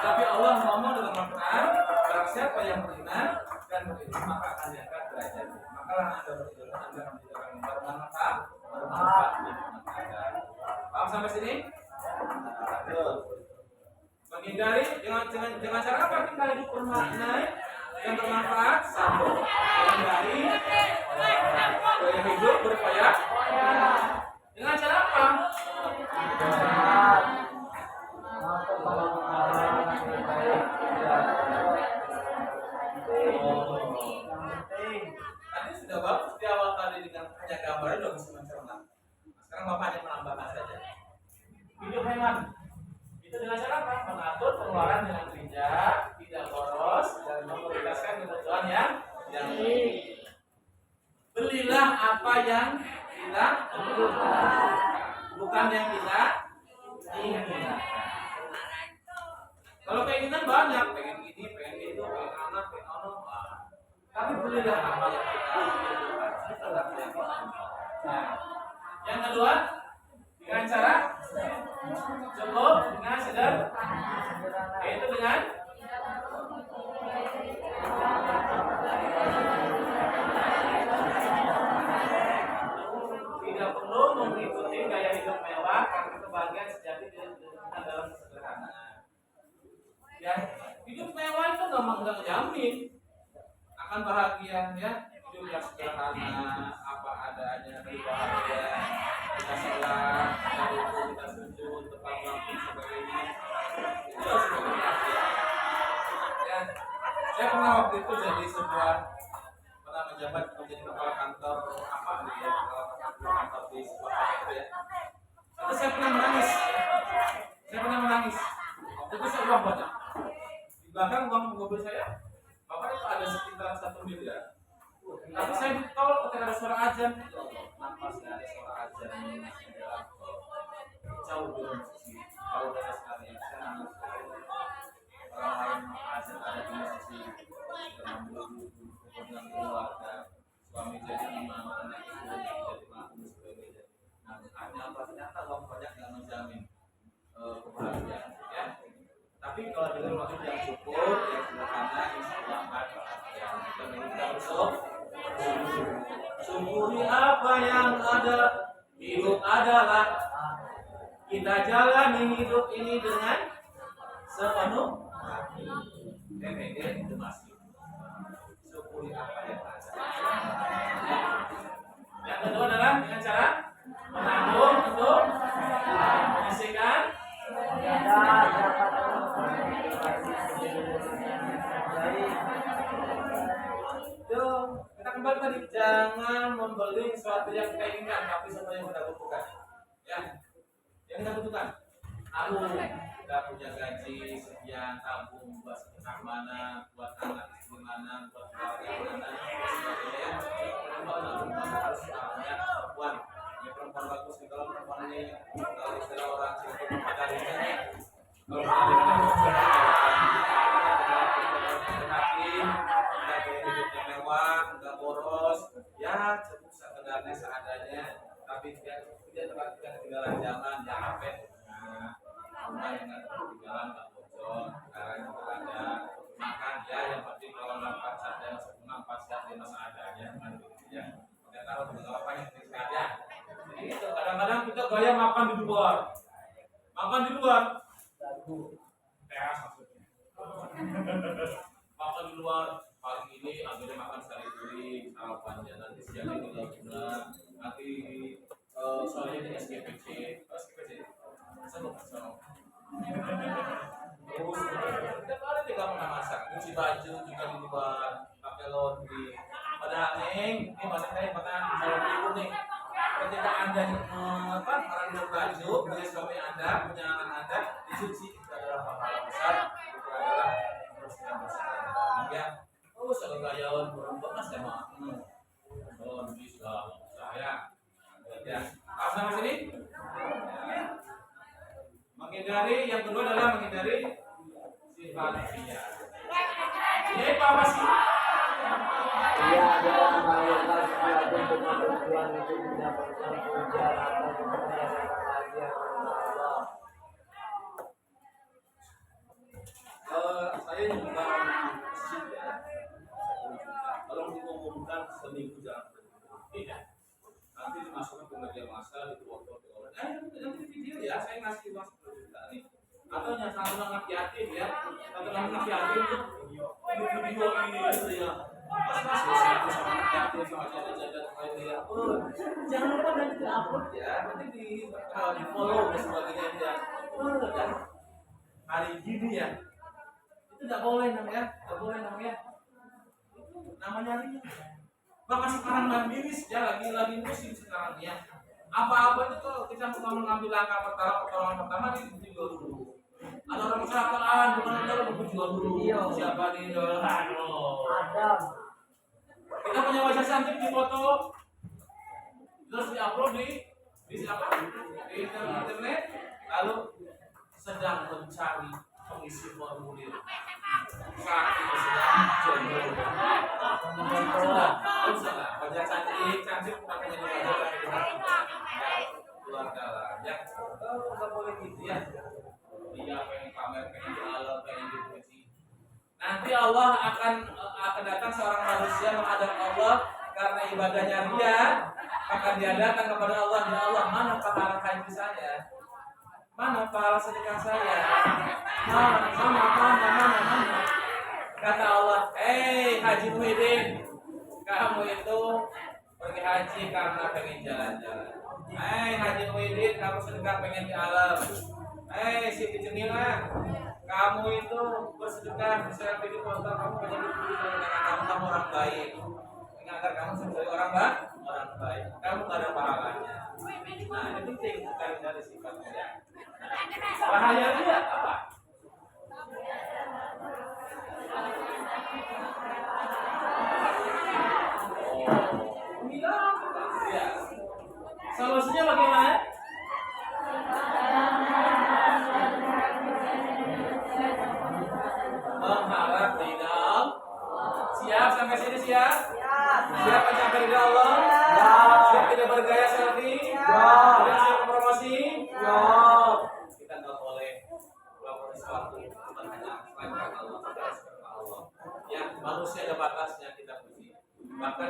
Tapi Allah ngomong dalam Al-Quran, barang siapa yang beriman dan berilmu maka akan diangkat derajat. Makalah Anda berilmu, Anda akan menjadi orang yang bermanfaat di umat Anda. Paham sampai sini? Menghindari dengan cara apa kita hidup bermakna yang bermanfaat? Satu, menghindari gaya hidup berupaya. Dengan cara apa? Tadi sudah bagus di awal tadi dengan hanya gambarnya sudah bisa mencerna. Sekarang Bapak hanya menambahkan saja. Hidup hemat itu dengan cara apa? Mengatur pengeluaran dengan bijak, tidak boros, dan memprioritaskan kebutuhan yang belilah apa yang kita butuhkan, bukan yang kita inginkan. Kalau keinginan banyak, pengen ini, pengen itu, pengen anak, pengen ono, tapi belilah apa yang kita butuhkan. Itulah yang kita inginkan. Nah, yang kedua, dengan cara cukup dengan sederhana, yaitu dengan tidak perlu mengikuti gaya hidup mewah karena kebahagiaan sejati ditemukan dalam kesederhanaan. Ya, hidup mewah itu nggak ngejamin akan bahagia ya. Hidup yang sederhana, apa adanya, bahagia. Kita sholat, kita rukuk, kita sujud, tepat waktu sebagainya. Itu harus sebagai ya. Saya pernah waktu itu jadi pernah menjabat menjadi kepala kantor apa gitu ya, kepala kantor di sebuah kota itu ya. Itu saya pernah menangis. Waktu itu saya uang banyak. Di belakang uang mobil saya, bapak itu ada sekitar 1 miliar. Tapi saya tahu ketika ada suara azan, nafas dari suara azan jauh belum sisi. Kalau dari sekali saya nangis. Orang lain azan ada di sisi dengan keluarga, suami jadi imam, anak itu jadi makmum sebagainya. Nah, hanya apa ternyata uang banyak yang menjamin kebahagiaan, ya. Tapi kalau dengan waktu yang cukup, yang sederhana, insya Allah akan bahagia. Dan kita bersyukur. Syukuri apa yang ada. Hidup adalah kita jalani hidup ini dengan sepenuh hati. DPD itu masih syukuri apa yang ada. Yang kedua adalah dengan cara menabung untuk menyisihkan. Kita kembali tadi, jangan membeli sesuatu yang kita inginkan, tapi sesuatu yang kita butuhkan. Ya, yang kita butuhkan. Aku kita punya gaji sekian, tabung buat mana, buat anak istri mana, buat keluarga mana, sebagainya. Perempuan harus punya perempuan. Ya perempuan bagus nih, kalau perempuan ini kalau istilah orang cerita pada ini, kalau hidupnya mewah, enggak boros, ya cukup sekedarnya seadanya, tapi tidak ketinggalan zaman, ya HP, rumah yang nggak ketinggalan, nggak bocor, sekarang juga ada, makan ya yang penting kalau nampak saja nampak saja masa adanya, ya, nggak tahu juga apa yang penting saja. Jadi itu kadang-kadang kita gaya makan di luar, teras maksudnya, makan di luar. Pagi ini akhirnya makan sekali piring, sarapannya nanti siang ini gula, nanti soalnya ini SGPC, seneng. Terus setiap hari tidak pernah masak, cuci baju juga di luar, pakai laundry. Padahal ini makan kalau nih. Ketika Anda orang baju, punya suami Anda, punya anak Anda, dicuci itu adalah pahala besar, itu adalah terus kita bersama. Ya. Oh, kalau karyawan perempuan mas ya mah, bisa saya, ya. Apa sama sini? Menghindari yang kedua adalah menghindari sifat ria. apa sih? Ia adalah melahirkan sesuatu dengan tujuan untuk mendapatkan pujian atau kemuliaan kebahagiaan kepada Allah. Saya juga masjid ya. Kalau diumumkan seminggu jangan berhenti ya. Nanti dimasukkan ke media massa, difoto oleh. Nanti video ya, saya ngasih uang 10 juta nih. Atau yang satu anak yatim ya, satu anak yatim tuh video ini ya. Pas satu sama anak yatim sama jajan-jajan lain ya. Jangan lupa nanti di-upload ya, nanti di follow dan sebagainya ya. Dan hari gini ya, itu tidak boleh namanya, namanya ria. Bahkan sekarang mandiri ya lagi musim sekarang ya. Apa-apa itu kalau kita mau mengambil langkah pertolongan pertama dijual dulu. Ada orang kecelakaan, bukan ada jual dulu. Siapa di dalam? Adam. Kita punya wajah cantik di foto, terus diupload di apa? Di internet, lalu sedang mencari pengisi formulir. Saat itu sedang jomblo. Sudah, wajah cantik bukan hanya di wajah tapi di hati. Keluarga lah, ya. Nggak boleh gitu ya. Dia pengen pamer, pengen dialah, pengen dipuji. Nanti Allah akan datang seorang manusia menghadap Allah karena ibadahnya ria, maka dia datang kepada Allah, ya Allah, mana pahala haji saya? Mana pahala sedekah saya? Mana? Kata Allah, Haji Muhyiddin, kamu itu pergi haji karena pengen jalan-jalan. Haji Muhyiddin, kamu sedekah pengen di alam. Siti Cemila, kamu itu bersedekah misalnya video foto kamu pengen dipuji dengan kamu orang baik. Agar kamu sebagai orang baik, kamu gak ada pahalanya. Nah, ini penting sekali dari sifatnya. Bahaya dia apa? Ya. Solusinya bagaimana? Mengharap ridha. Siap sampai sini siap? Siap mencapai ridha Allah? Siap tidak bergaya selfie? Siap promosi? Kita nggak boleh melakukan sesuatu bukan hanya selain Allah, kita harus karena Allah. Ya, manusia ada batasnya kita puji. Bahkan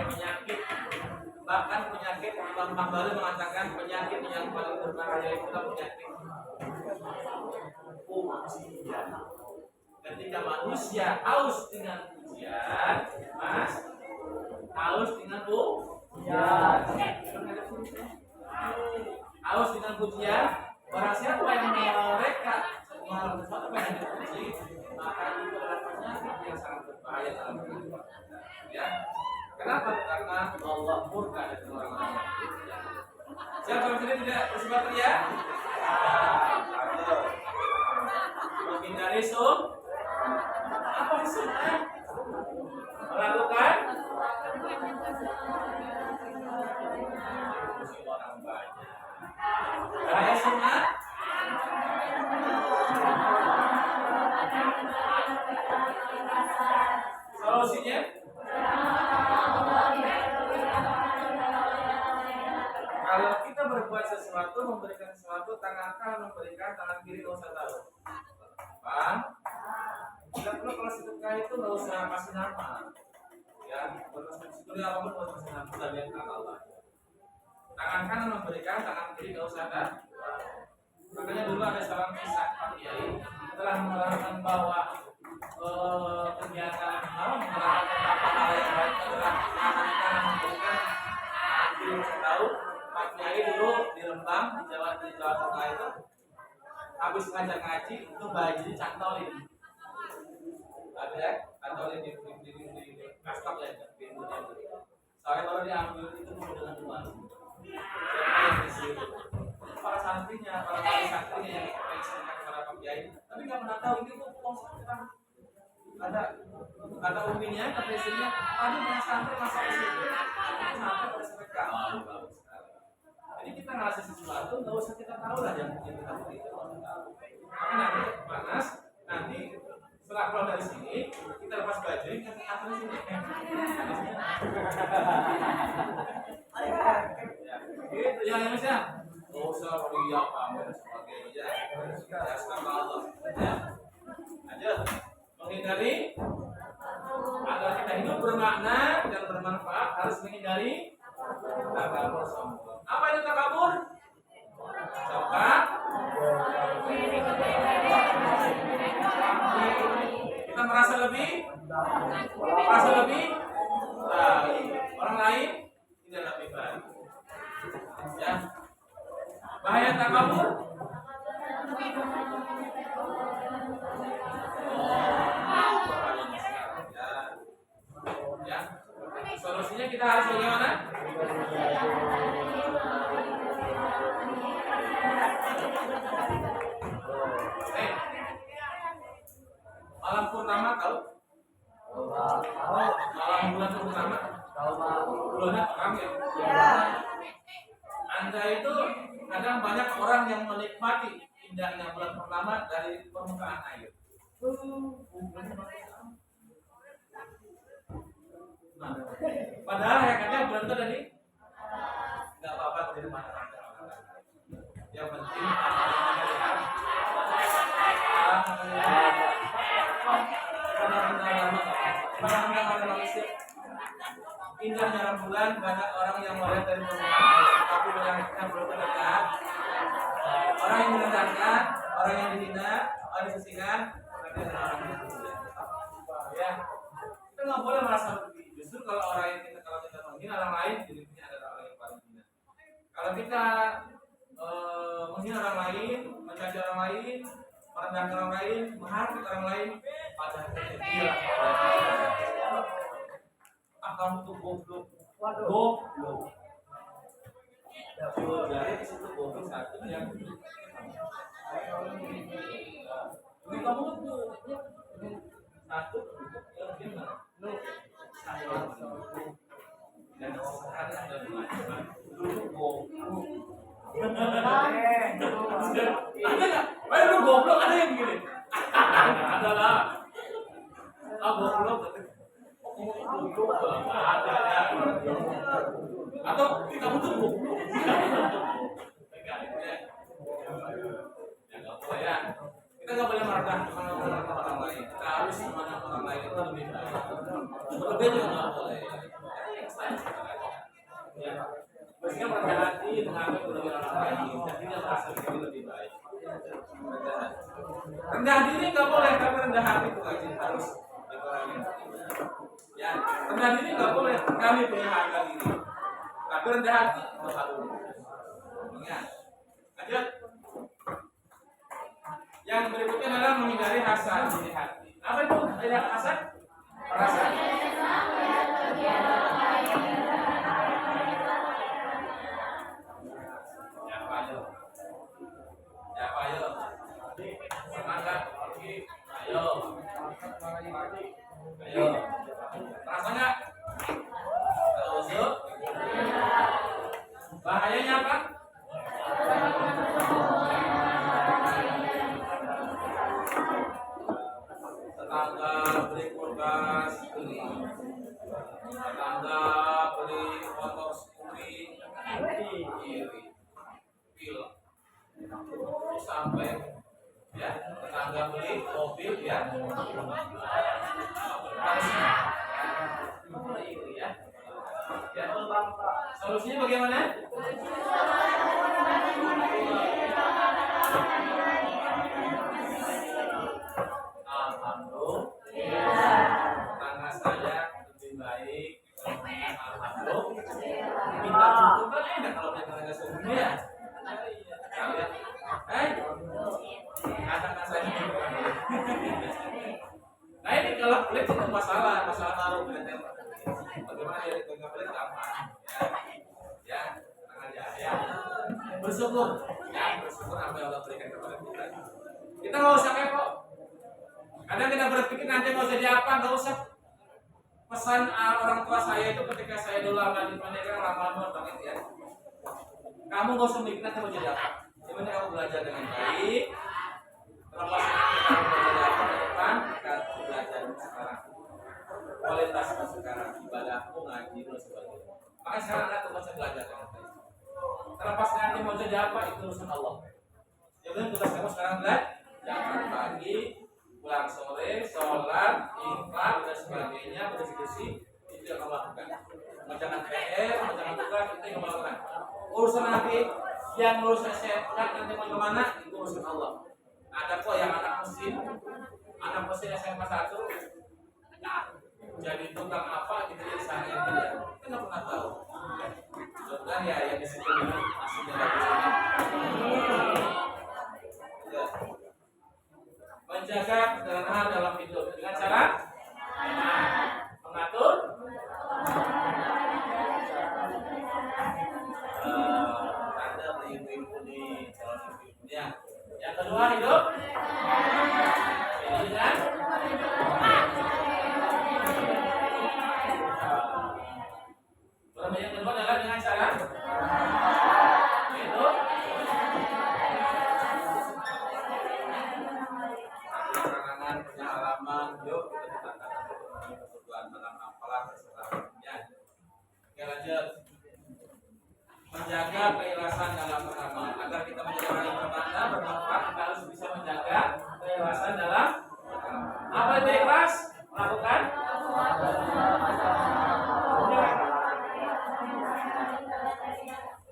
penyakit Imam Hambali mengatakan penyakit yang paling berbahaya itu adalah penyakit pujian. Ketika manusia haus dengan pujian, Mas, haus dengan pujian. Haus dengan pujian, barang siapa yang mereka melakukan sesuatu yang dipuji, maka itu adalah penyakit yang sangat berbahaya dalam kehidupan kita. Ya. Kenapa? Karena Allah murka dengan orang-orang yang pujian. Siapa yang tidak bersifat ria? Menghindari apa sumber? Melakukan orang banyak. Bahaya sunnah. Solusinya? Kalau kita berbuat sesuatu, memberikan sesuatu, tangan kanan memberikan, tangan kiri nggak usah tahu. Paham? Tidak perlu kalau sedekah itu nggak usah kasih nama. Ya, berkonsumsi apapun nggak usah kasih nama, sudah lihat Allah. Tangan kanan memberikan, tangan kiri nggak usah tahu. Makanya dulu ada seorang kisah Pak Kiai telah menerangkan bahwa kegiatan menerangkan tentang hal yang baik adalah tangan kanan memberikan, tangan kiri nggak tahu. Pak Kiai dulu di Rembang di Jawa Tengah itu habis ngajar ngaji itu baju dicantolin, ada cantolin di kastok ya pintunya itu. Saya baru diambil itu dengan uang. Siapa yang di situ? Para santrinya, para wali santrinya yang mengisahkan kepada Pak Kiai, tapi nggak pernah tahu ini tuh uang sedekah. Ada kata uminya, kata istrinya, tadi punya santri masuk ke situ, santri pada sedekah. Bagus sekali. Jadi kita ngasih sesuatu, nggak usah kita tahu lah yang kita beri itu. Maka nanti panas, nanti Setelah keluar dari sini, kita lepas baju, kita ke atas sini. Ya, gitu ya Mas ya. Gak usah riak pamer dan sebagainya. Ya, sama Allah. Ya. Lanjut. Menghindari agar kita hidup bermakna dan bermanfaat harus menghindari takabur sombong. Apa itu takabur? Coba kita merasa lebih baik, orang lain tidak lebih baik. Ya, bahaya takabur. Ya, solusinya kita harus bagaimana? Malam purnama tahu? Malam bulan purnama? Bulannya terang ya? Anda itu kadang banyak orang yang menikmati indahnya bulan purnama dari permukaan air. Nah, padahal hakikatnya bulan itu tadi nggak apa-apa terjadi mana-mana. Yang penting indahnya rembulan, banyak orang yang melihat dari permukaan air, tapi melihatnya belum terdekat. Orang yang merendahkan, orang yang dihina, orang yang disisihkan, orang yang ya, kita nggak boleh merasa begitu. Justru kalau kita menghina orang lain, dirinya adalah orang yang paling hina. Kalau kita menghina orang lain, mencaci orang lain, merendahkan orang lain, menghardik orang lain, pada dia akan tuh goblok. Dari situ goblok satu yang ini kamu tuh satu yang gimana? Dan sekarang ada dua ada nggak? Wah lu goblok ada yang begini? Ada lah. Goblok. Ada ya. Atau kamu tuh goblok. Ya nggak boleh ya. Kita nggak boleh merendahkan orang lain. Kita harus memandang orang lain itu lebih baik. Berbeda juga nggak boleh. Ya. Mestinya merendah hati mengambil kelebihan orang lain dan tidak merasa diri lebih baik. Rendah diri nggak boleh, tapi rendah hati itu harus dikurangi. Ya, rendah diri nggak boleh, kami punya harga diri. Tapi rendah hati itu harus. Ingat. Lanjut. Yang berikutnya adalah menghindari hasad di hati. Apa itu hasad? Perasaan. Ayo, terasa nggak? Terus, bahayanya apa? Tetangga beli kulkas beli, tetangga beli motor iri, pil, sampai ya tetangga beli mobil ya. Ya. Solusinya bagaimana? Alhamdulillah. Tetangga saya lebih baik. Alhamdulillah. Minta cukup kan enak kalau tetangga sebelumnya. Katakan saja. Nah ini kalau pelit itu masalah taruh bagaimana ya itu nggak pelit apa ya tenang aja ya bersyukur apa yang Allah berikan kepada kita nggak usah kepo. Kadang kita berpikir nanti mau jadi apa, nggak usah. Pesan orang tua saya itu ketika saya dulu aman di pendidikan lama banget ya, kamu nggak usah mikir nanti mau jadi apa, yang penting kamu belajar dengan baik. Terlepas kamu belajar apa kapan akan belajar sekarang, kualitasnya sekarang, ibadahmu, ngaji dan sebagainya. Makanya sekarang anak tuh bisa belajar dengan baik. Terlepas nanti mau jadi apa itu urusan Allah. Yang penting tugas kamu sekarang belajar, jangan pagi, pulang sore, sholat, infak dan sebagainya, berdiskusi itu yang kamu lakukan. Mengerjakan PR, mengerjakan tugas itu yang kamu lakukan. Urusan nanti yang lulus SMK nanti mau kemana itu urusan Allah. Ada kok yang anak mesin SMA 1 jadi tukang apa gitu jadi saya dia kan nggak pernah tahu. Contohnya ya yang disebut ini aslinya ya. Menjaga kesederhanaan dalam hidup dengan cara mengatur tanda ibu-ibu di calon ibu-ibunya. Yang kedua hidup ini dengan yang kedua adalah dengan cara itu keterangan pengalaman yuk kita katakan kebutuhan dalam apalah terserahnya. Oke lanjut, menjaga keikhlasan dalam beramal. Agar kita menjadi orang yang bermanfaat, kita harus bisa menjaga keikhlasan dalam beramal. Apa itu ikhlas? Melakukan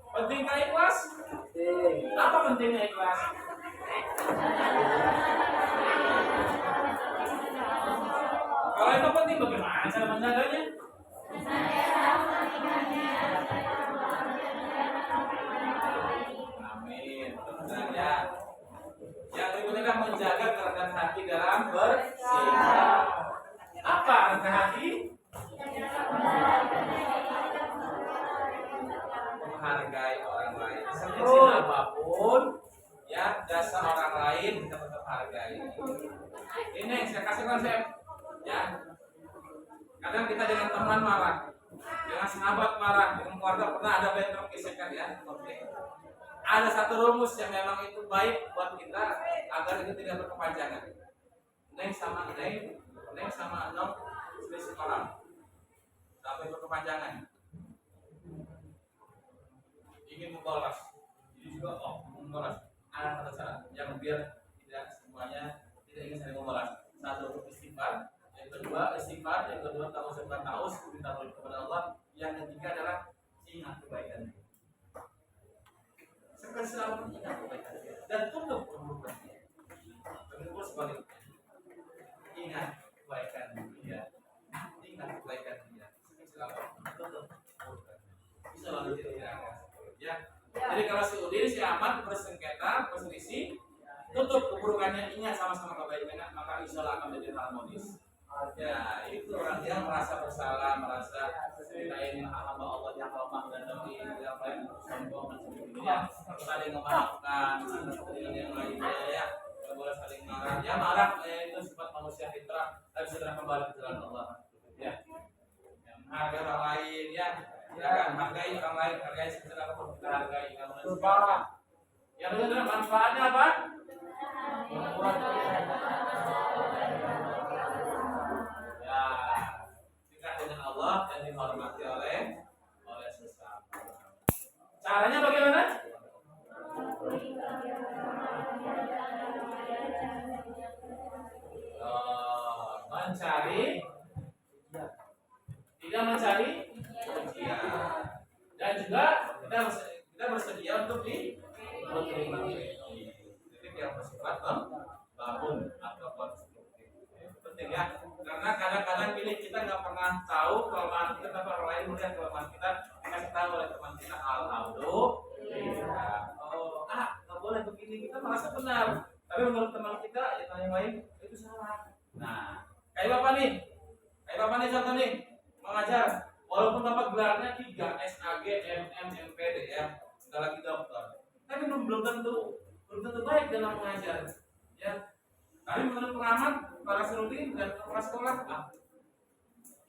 pentingkah ikhlas? Apa pentingnya ikhlas? Kalau itu penting, bagaimana cara menjaganya? Amin. Benar ya. Yang berikutnya adalah menjaga kerendahan hati dalam bersikap. Apa rendah hati? Menghargai orang lain. Sekecil apapun ya jasa orang lain kita tetap hargai. Ini yang saya kasih konsep ya. Kadang kita dengan teman marah, dengan sahabat marah, dengan keluarga pernah ada bentrok gesekan ya. Oke. Ada satu rumus yang memang itu baik buat kita agar itu tidak berkepanjangan. Neng sama Nong selisih orang sampai berkepanjangan. Ingin membalas, ini juga membalas. Ada kata cara yang biar tidak semuanya tidak ingin saling membalas. Satu istighfar, yang kedua tahu sebab taus minta tolong kepada Allah. Yang ketiga adalah ingat kebaikan. Sekali selalu ingat kebaikan dan tutup keburukannya. Begitu sebaliknya. Ingat kebaikan dia, ingat kebaikan dia. Sekali selalu tutup keburukannya. Bisa lalu tidak ya. Jadi kalau si Udin, si Ahmad bersengketa, berselisih, tutup keburukannya, ingat sama-sama kebaikannya, maka insya Allah akan menjadi harmonis. Ya, itu orang yang merasa bersalah, merasa kita ini hamba Allah yang lemah dan demi yang lain sombong dan sebagainya. Saling memaafkan, ada kepentingan yang lainnya ya. Tidak boleh saling marah. Ya marah itu sifat manusia fitrah, tapi segera kembali ke jalan Allah. Ya, menghargai orang lain ya. Silakan hargai orang lain, hargai secara kita hargai kamu dan sebagainya. Yang kedua manfaatnya apa? Ya, dekat dengan Allah dan dihormati oleh sesama. Caranya bagaimana? Mencari, tidak mencari ujian, dan juga kita bersedia untuk diterima. Jadi yang bersifat membangun atau konstruktif. Penting ya, karena kadang-kadang ini kita nggak pernah tahu kelemahan kita, tapi orang lain melihat kelemahan kita, dikasih tahu oleh teman kita alhamdulillah. Nggak boleh begini, kita merasa benar, tapi menurut teman kita yang lain itu salah. Nah, kayak bapak nih contoh nih mengajar. Walaupun dapat gelarnya 3 SAG, MM, MPD ya, sudah lagi dokter, tapi belum tentu baik dalam mengajar. Ya, tapi menurut pengamat para serudin dan kepala sekolah,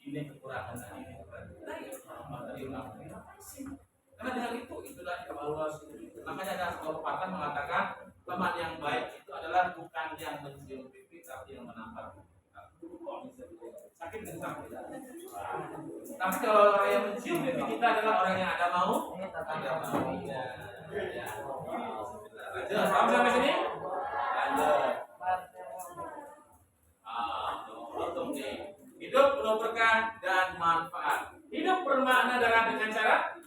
ini kekurangan dan ini kekurangan. Materi karena dengan itulah evaluasi. Makanya ada sebuah pepatah mengatakan teman yang baik itu adalah bukan yang mencium pipi, sakit yang menampar. Sakit dan sakit. Tapi kalau orang yang mencium pipi kita adalah orang yang ada mau. Ya. Lanjut, paham sampai sini? Lanjut. Untung nih. Hidup penuh berkah dan manfaat. Hidup bermakna dengan cara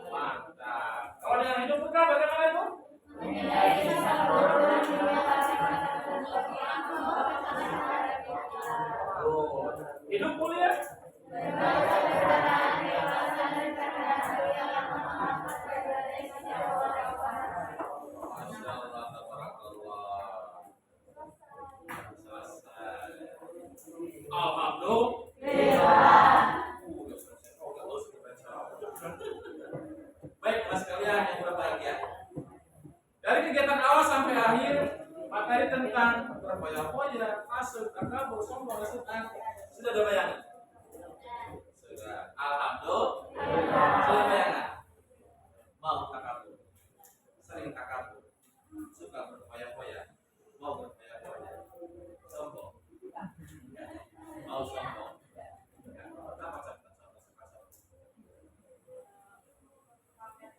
mantap. Kalau dengan hidup berkah bagaimana itu? Hidup mulia. Masya Allah, tabarakallah. Selesai. Alhamdulillah. Baik, mas kalian yang berbahagia. Dari kegiatan awal sampai akhir, materi tentang berfoya-foya, masuk, takabur, sombong, kesukaan, sudah ada bayangan? Sudah. Alhamdulillah. Sudah bayangan? Mau takabur, sering takabur, suka berfoya-foya, mau berfoya-foya, sombong, mau sombong.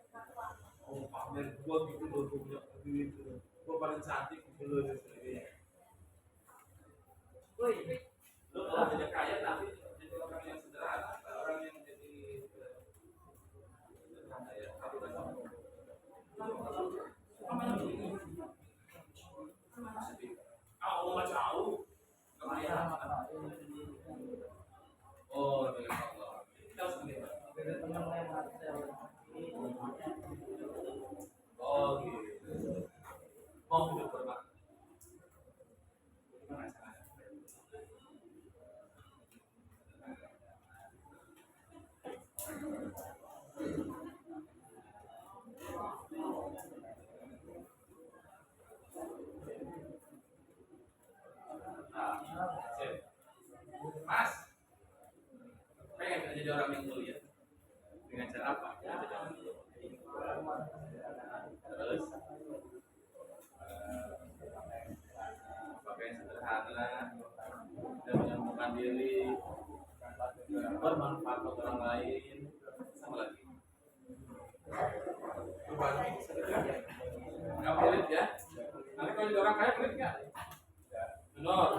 Apa oh, pamer gua gitu loh, gua punya duit gitu. Gua paling cantik gitu loh dan sebagainya. Woi, lu kalau jadi kaya tapi jadi orang yang sederhana, orang yang jadi sederhana ya, tapi udah sombong. Namanya begini. Mau jauh, kemana? Oh, dengan Allah. Kita harus bagaimana? Oh gitu. Mau hidup bermakna. Gimana caranya? Mas, pengen jadi orang yang mulia dengan cara apa? Jadi orang yang mulia. Terus pakaian sederhana dan menyembuhkan diri, bermanfaat untuk orang lain, sama lagi. Nggak pelit ya? Nanti kalau jadi orang kaya pelit nggak? Benar.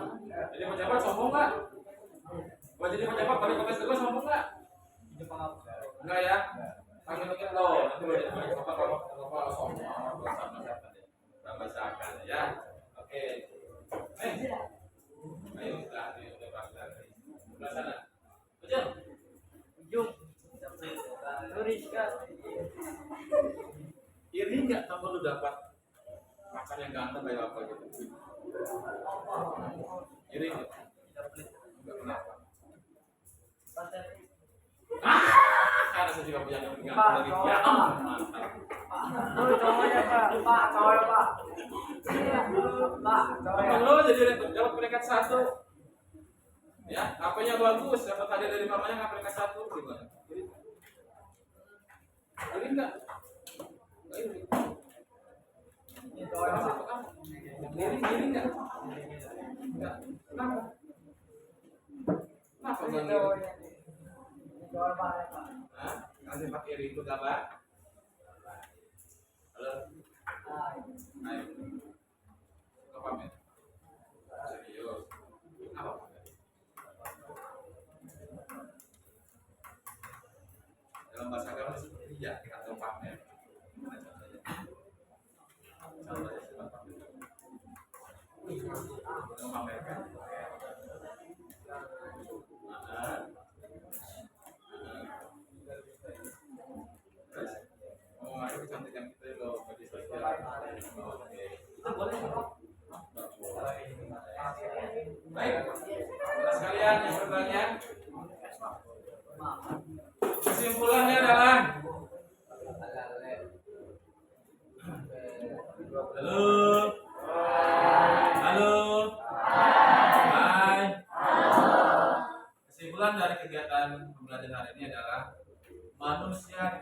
Jadi pejabat sombong nggak? Kalau jadi pejabat balik ke gue sombong nggak? Enggak ya? Tangan dikit loh. Nanti kalau jadi pejabat kalau sombong sama siapa deh? Bahasakan ya. Oke. Ayo udah pasang. Sebelah sana. Betul. Ujung. Iri nggak kamu lu dapat pacar yang ganteng kayak apa gitu? Iri nggak? Nggak kenapa? Karena saya juga punya yang ganteng dari dia. Mantap. Temen lo jadi dapat peringkat 1. Ya, HP-nya bagus, dapat hadiah dari mamanya nggak peringkat 1 gimana? Iri nggak? Nggak iri. Iri nggak? Nggak. Kenapa? Kenapa nggak iri? Hah? Kasih pakai iri itu gambar? Halo? Ayo. Suka pamer? Serius? Apa pamer? Dalam bahasa agama seperti ya atau pamer. Gimana contohnya? Contohnya seperti pamer. Memamerkan. Oh, itu kecantikan kita loh bagi sosial. Oke. Itu boleh kok. Baik. Para sekalian yang berbahagia. Kesimpulannya adalah halo, hai. Kesimpulan dari kegiatan pembelajaran hari ini adalah manusia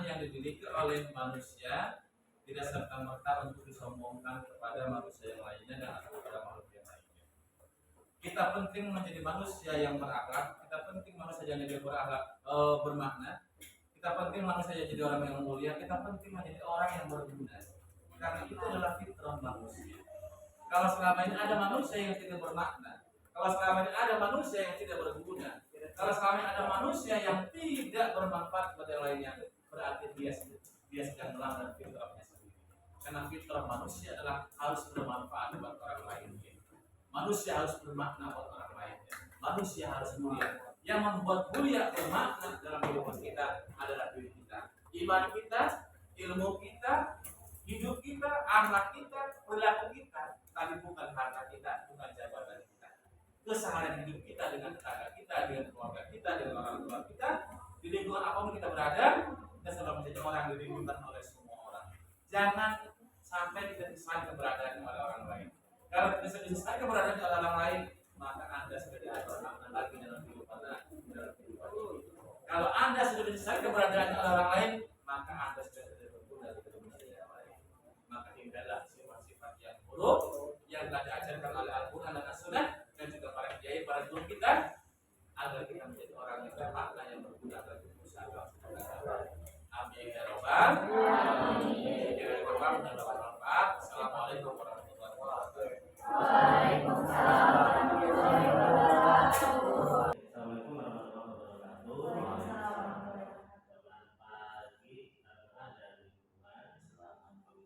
yang dimiliki oleh manusia tidak serta-merta untuk disombongkan kepada manusia yang lainnya dan atau kepada makhluk yang lainnya. Kita penting menjadi manusia yang berakhlak, kita penting manusia yang jadi berakhlak bermakna, kita penting manusia yang jadi orang yang mulia, kita penting menjadi orang yang berguna. Karena itu adalah fitrah manusia. Kalau selama ini ada manusia yang tidak bermakna, kalau selama ini ada manusia yang tidak berguna, kalau selama ini ada manusia yang tidak bermanfaat kepada yang lainnya, berarti dia sedang melanggar fitrahnya sendiri. Karena fitrah manusia adalah harus bermanfaat buat orang lain. Manusia harus bermakna buat orang lain. Manusia harus mulia. Yang membuat mulia bermakna dalam kehidupan kita adalah diri kita, iman kita, ilmu kita, hidup kita, akhlak kita, perilaku kita. Tapi bukan harta kita, bukan jabatan kita. Keseharian hidup kita dengan tetangga kita, dengan keluarga kita, dengan orang tua kita, di lingkungan apapun kita berada, kita selalu menjadi orang yang dirindukan oleh semua orang. Jangan sampai kita disesali keberadaan oleh orang lain. Kalau kita disesali keberadaan oleh orang lain, maka Anda sudah tidak bermakna lagi dalam kehidupan ini. Kalau Anda sudah disesali keberadaan oleh orang lain, maka Anda sudah tidak berguna di kehidupan yang lain. Maka hindarilah sifat-sifat yang buruk yang telah diajarkan oleh Al-Quran dan As-Sunnah dan juga para kiai, para guru kita, agar kita menjadi orang yang bermakna, yang berguna bagi usaha. Amin ya rabbal alamin. Assalamualaikum warahmatullahi wabarakatuh. Waalaikumsalam warahmatullahi wabarakatuh. Assalamualaikum warahmatullahi wabarakatuh. Selamat pagi, teman-teman dan lingkungan. Selamat pagi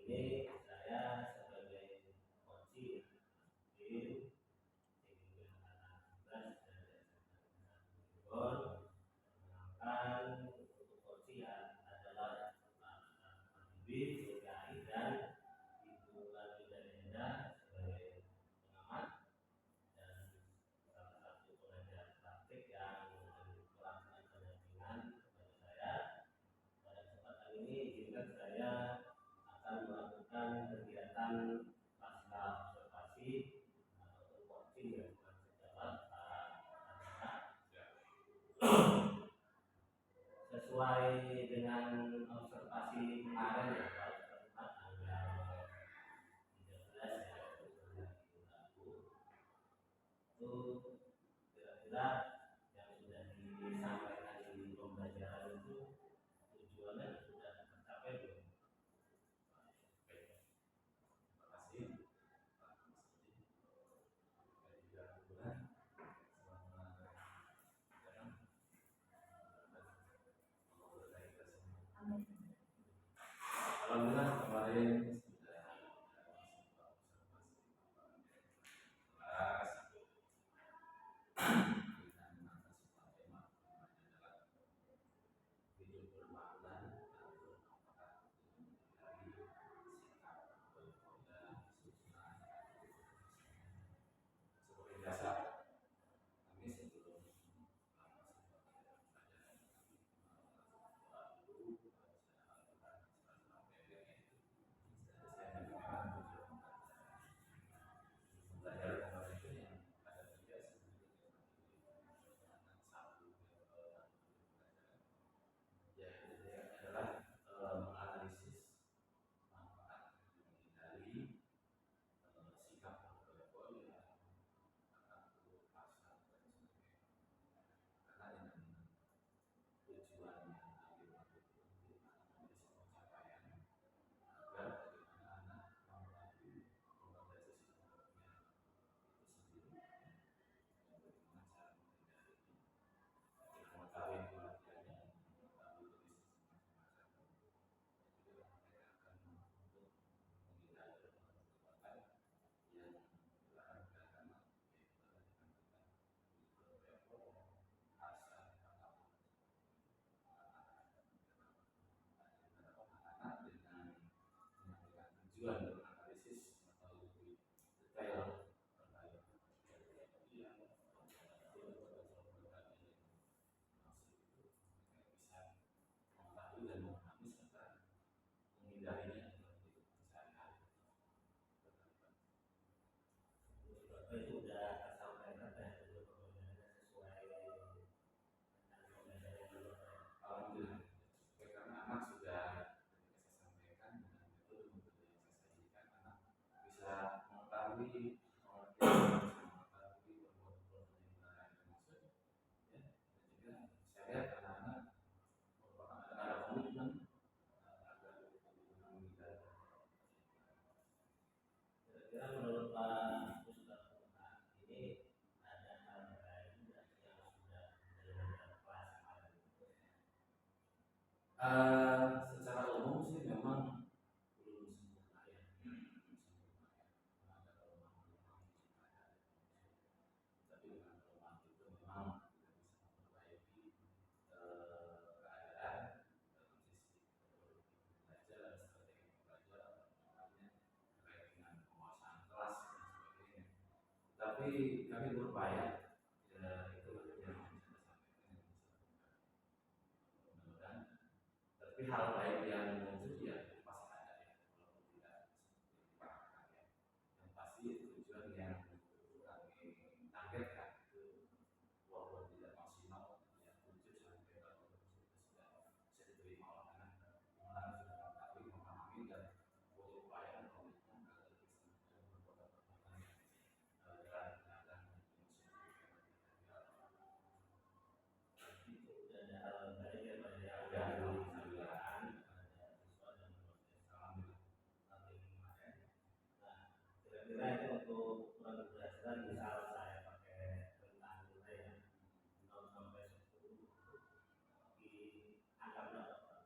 ini saya sebagai coach tim mengenalkan untuk coach adalah Habib DKI dan Ibu Lajidana sebagai pengamat dan salah satu pengajar praktik yang melakukan pendampingan kepada saya. Pada kesempatan ini izinkan saya akan melakukan kegiatan pasca observasi atau coaching yang bukan sejawat sesuai dengan observasi kemarin ya Pak tanggal 13 ya itu kira-kira yang sudah disampaikan di pembelajaran itu tujuannya sudah tercapai belum? Alhamdulillah kemarin Secara umum sih memang belum sempurna ya. Ada kelemahan-kelemahan yang ada. Tapi dengan kelemahan itu memang kita bisa memperbaiki keadaan dalam sisi metodologi belajar dan strategi belajar namanya terkait dengan penguasaan kelas dan sebagainya. Tapi kami berupaya ya, itu yang bisa saya sampaikan yang bisa mudah-mudahan. Tapi hal baik yang muncul ya pasti ada ya, walaupun tidak seperti diharapkan ya. Yang pasti tujuan yang kami targetkan itu walaupun tidak maksimal ya 7 sampai 8% itu sudah bisa diterima oleh anak-anak sudah mengetahui memahami dan berupaya komitmen agar bisa berbuat perkembangan dalam Itu udah ada hal baik ya Pak ya, ya ada itu kejuaraan, ada siswa dan proses nanti kemarin. Nah, kira-kira itu untuk kurang keberhasilan misal saya pakai rentang nilai yang 0 sampai 10 dianggap berapa Pak?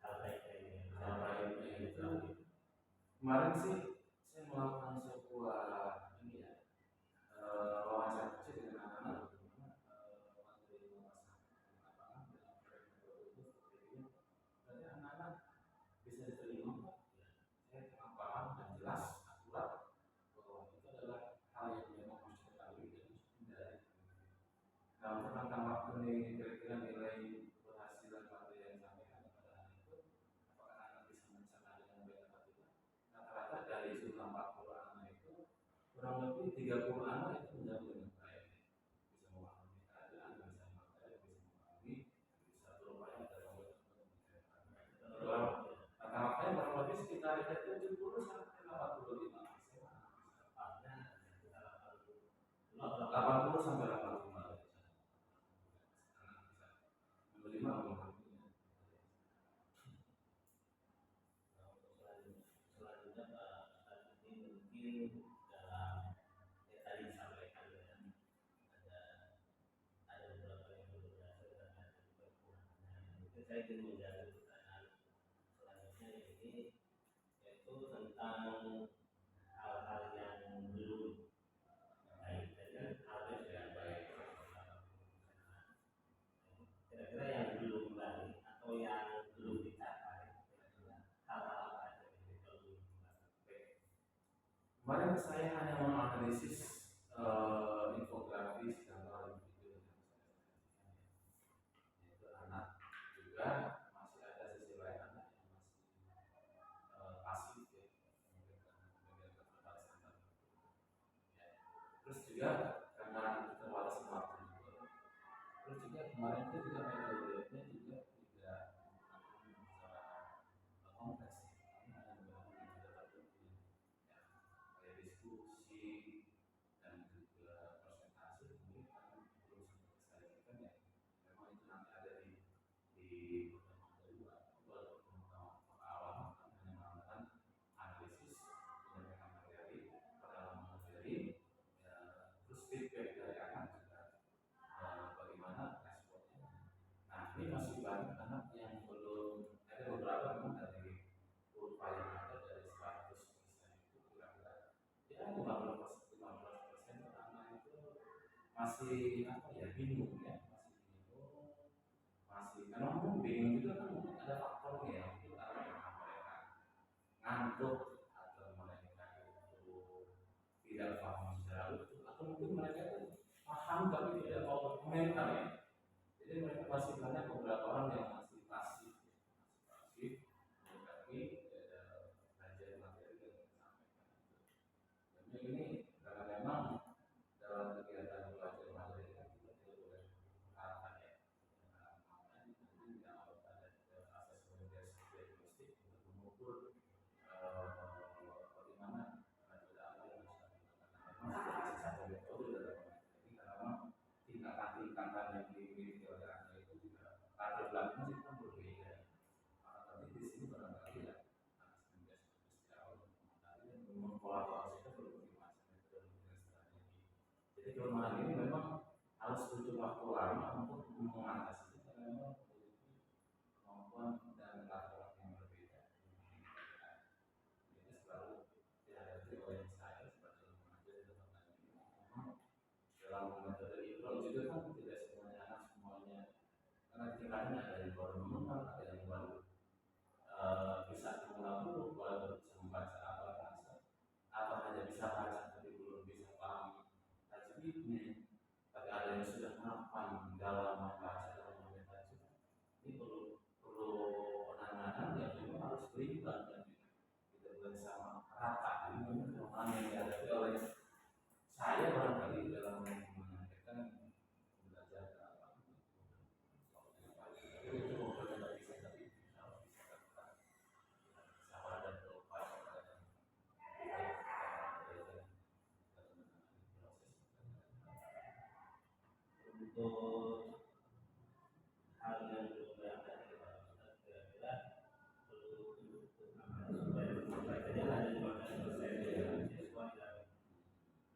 Hal baik kayak ini. hal baiknya itu kemarin sih saya melakukan sebuah ini ya wawancara kecil dengan anak-anak bagaimana materi pemasaran di lapangan dalam proyek itu seperti ini. Berarti anak-anak bisa diterima kok. Ya, saya sangat paham dan jelas akurat bahwa itu adalah hal yang memang harus diketahui dan harus dihindari. Nah untuk rentang waktu ini kira-kira nilai keberhasilan materi yang disampaikan kepada anak itu apakah anak bisa mencerna dengan baik atau tidak? Rata-rata dari jumlah 40 anak itu kurang lebih 30 anak itu menjawab dengan baik, bisa memahami keadaan, bisa memahami, bisa memahami, bisa berupaya dalam untuk mencapai. Rata-ratanya kurang lebih sekitar 70 sampai 85 persen. 80 sampai 85 menerima memahami. Selanjutnya Pak Ustadz ini mungkin dalam yang tadi disampaikan ya, ada beberapa yang belum berhasil dan ada juga kekurangannya. Mungkin saya ingin menjadi pertanyaan selanjutnya ini yaitu tentang hal-hal yang belum baik dan harus yang baik. Kira-kira yang belum baik atau yang belum dicapai, kira-kira hal-hal apa aja yang belum dicapai. Kemarin saya hanya menganalisis infografis gambar video yang saya sajikan ya. Yaitu anak juga masih ada sisi lain anak yang masih pasif ya, kemudian keterbatasan tertentu. Ya. Terus juga karena keterbatasan waktu juga. Terus juga kemarin itu juga metodenya juga tidak menggunakan secara kompleks ya. Kami hanya menggunakan metode tertentu ya, kayak diskusi dan juga presentasi mungkin kami belum sempat sekalian ya. Memang itu nanti ada di pertemuan kedua atau pertemuan awal kami hanya melakukan analisis menyampaikan materi pendalaman materi ya, terus feedback dari anak juga bagaimana responnya. Nah ini masih banyak anak yang belum ada beberapa memang dari kurva yang ada dari 100% itu kira-kira ya 15% anak itu masih apa ya bingung ya masih bingung masih memang bingung juga kan mungkin ada faktornya ya mungkin karena mereka ngantuk atau mereka itu tidak paham secara utuh atau mungkin mereka itu paham tapi tidak mau berkomentar ya. Jadi mereka masih banyak beberapa orang yang masih pasif ya. Masih pasif menyikapi belajar materi yang disampaikan itu. Dan ini karena memang dalam kegiatan belajar materi kan kita tidak boleh mengharapkan ya nanti tidak harus ada asesmen diagnostik untuk mengukur bagaimana metode apa yang bisa digunakan. Memang sudah ada satu metode dalam ini karena memang tingkatan yang dimiliki oleh anda itu juga latar belakangnya itu kan berbeda. Maka tadi di sini barangkali ya asesmen diagnostik secara awal mengomentari dan mengkolaborasikan berbagai macam metode dan strategi. Jadi kelemahan ini memang harus butuh waktu lama untuk mengatasi karena memang memiliki kemampuan dan kan ada yang baru mengenal, ada yang baru bisa mengenal baru bisa membaca apa hanya bisa baca tapi belum bisa paham tajwidnya, tapi ada yang sudah mapan dalam membaca dalam membaca tajwid. Ini perlu penanganan yang memang harus berimbang dan tidak boleh sama rata. Ini kelemahan yang dihadapi oleh saya barangkali dalam menyampaikan belajar itu berbeda bisa tapi kalau bisa lakukan sabar dan berupaya untuk hal yang belum berangkat kira-kira perlu supaya saja ada 15% dari siswa yang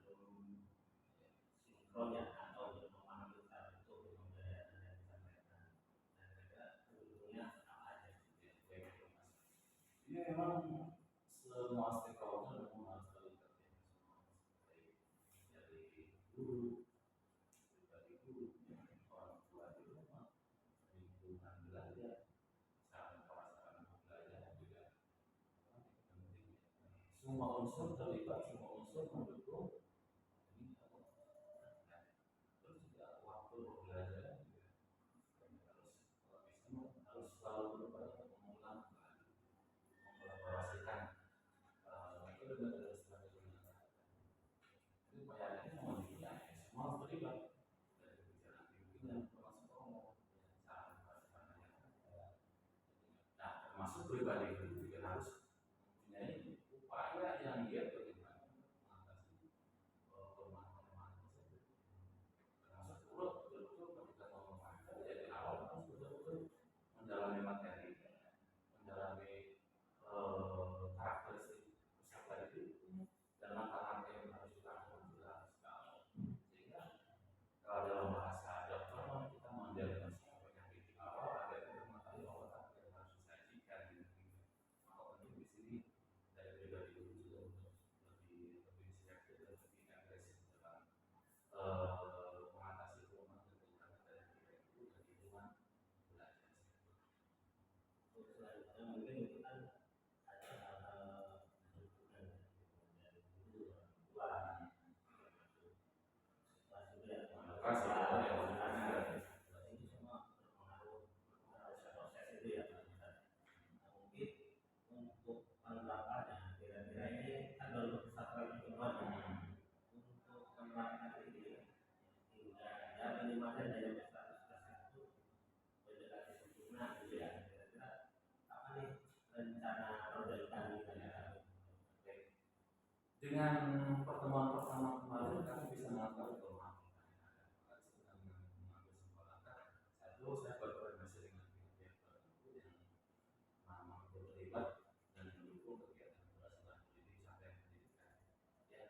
belum sinkron ya atau belum memahami cara itu pembelajaran yang disampaikan. Dan kira-kira ujungnya apa aja ini memang semua stakeholder memang harus terlibat ya, dari guru, dari guru, orang tua di rumah, lingkungan belajar, sarana belajar juga penting. Semua unsur terlibat, semua unsur mendukung. Ini terus juga waktu belajar juga harus selalu berupaya mengulang mengkolaborasikan metode dan strategi. Ini upayanya semua dunia, semua harus terlibat dari kebijakan pimpinan termasuk promo, cara nah termasuk pribadi itu juga harus mempunyai upaya yang dia bagaimana mengatasi kelemahan-kelemahan tersebut. Termasuk betul-betul ketika mengembangkan dari awal harus betul-betul mendalami materi, mendalami karakteristik peserta itu dan langkah-langkah yang harus dilakukan jelas sekali. Sehingga kalau dalam bahasa dokter kita mendiagnosis penyakit di awal ada yang mengetahui obat yang harus disajikan gitu. Maka penting di sini dari pribadi itu juga untuk lebih selektif dan lebih agresif dalam mengatasi kelemahan dan kekurangan dari pribadi itu dan lingkungan belajar. untuk selanjutnya mungkin itu kan ada hal-hal dukungan dari guru orang tua ini semua berpengaruh proses itu ya mungkin untuk penerapannya kira-kira ini kan baru satu pertemuan untuk penerapan ini hingga ya minimalnya dari 100% itu mendekati sempurna gitu ya kira-kira apa nih rencana perbaikan kita ya. Dengan pertemuan pertama kemarin kami bisa mengetahui kelemahan yang ada. Kami sedang mengambil sebuah langkah. Satu, saya berkoordinasi dengan pihak tertentu yang memang terlibat dan mendukung kegiatan keberhasilan pendidik sampai pendidikan. Ya,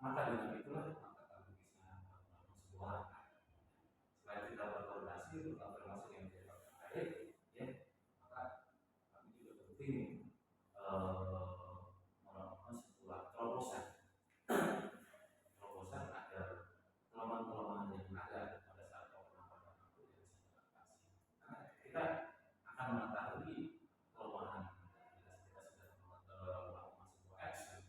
maka dengan itulah maka kami bisa melakukan sebuah langkah. Selain kita berkoordinasi termasuk yang terkait, ya, maka kami juga penting melakukan sebuah terobosan agar kelemahan-kelemahan yang ada pada saat penerapan itu bisa diatasi. Karena kita akan mengetahui kelemahan kita sudah melakukan sebuah action,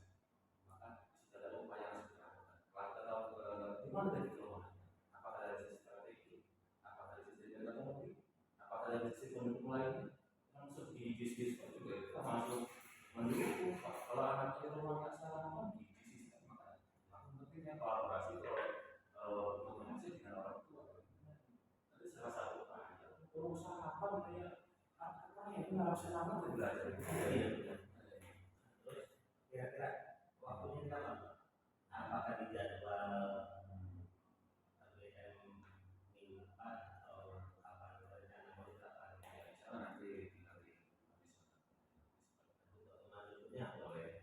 maka sudah ada upaya yang sudah dilakukan. Kalau kita tahu di mana dari kelemahan, apakah dari sisi strategi, apakah dari sisi metodologi, apakah dari sisi pendukung lainnya, masuk di bisnis juga kita masuk mendukung. Kalau anak di rumah nggak salah di sistem maka pentingnya kolaborasi komunikasi dengan orang tua. Nanti salah satu usaha apa namanya apa yang kita harus lakukan belajar. Terus kira-kira waktunya kapan? Apakah di jadwal ABM minggu depan atau kapan rencana mau dilakukan? Misalnya nanti tinggal di Untuk selanjutnya boleh.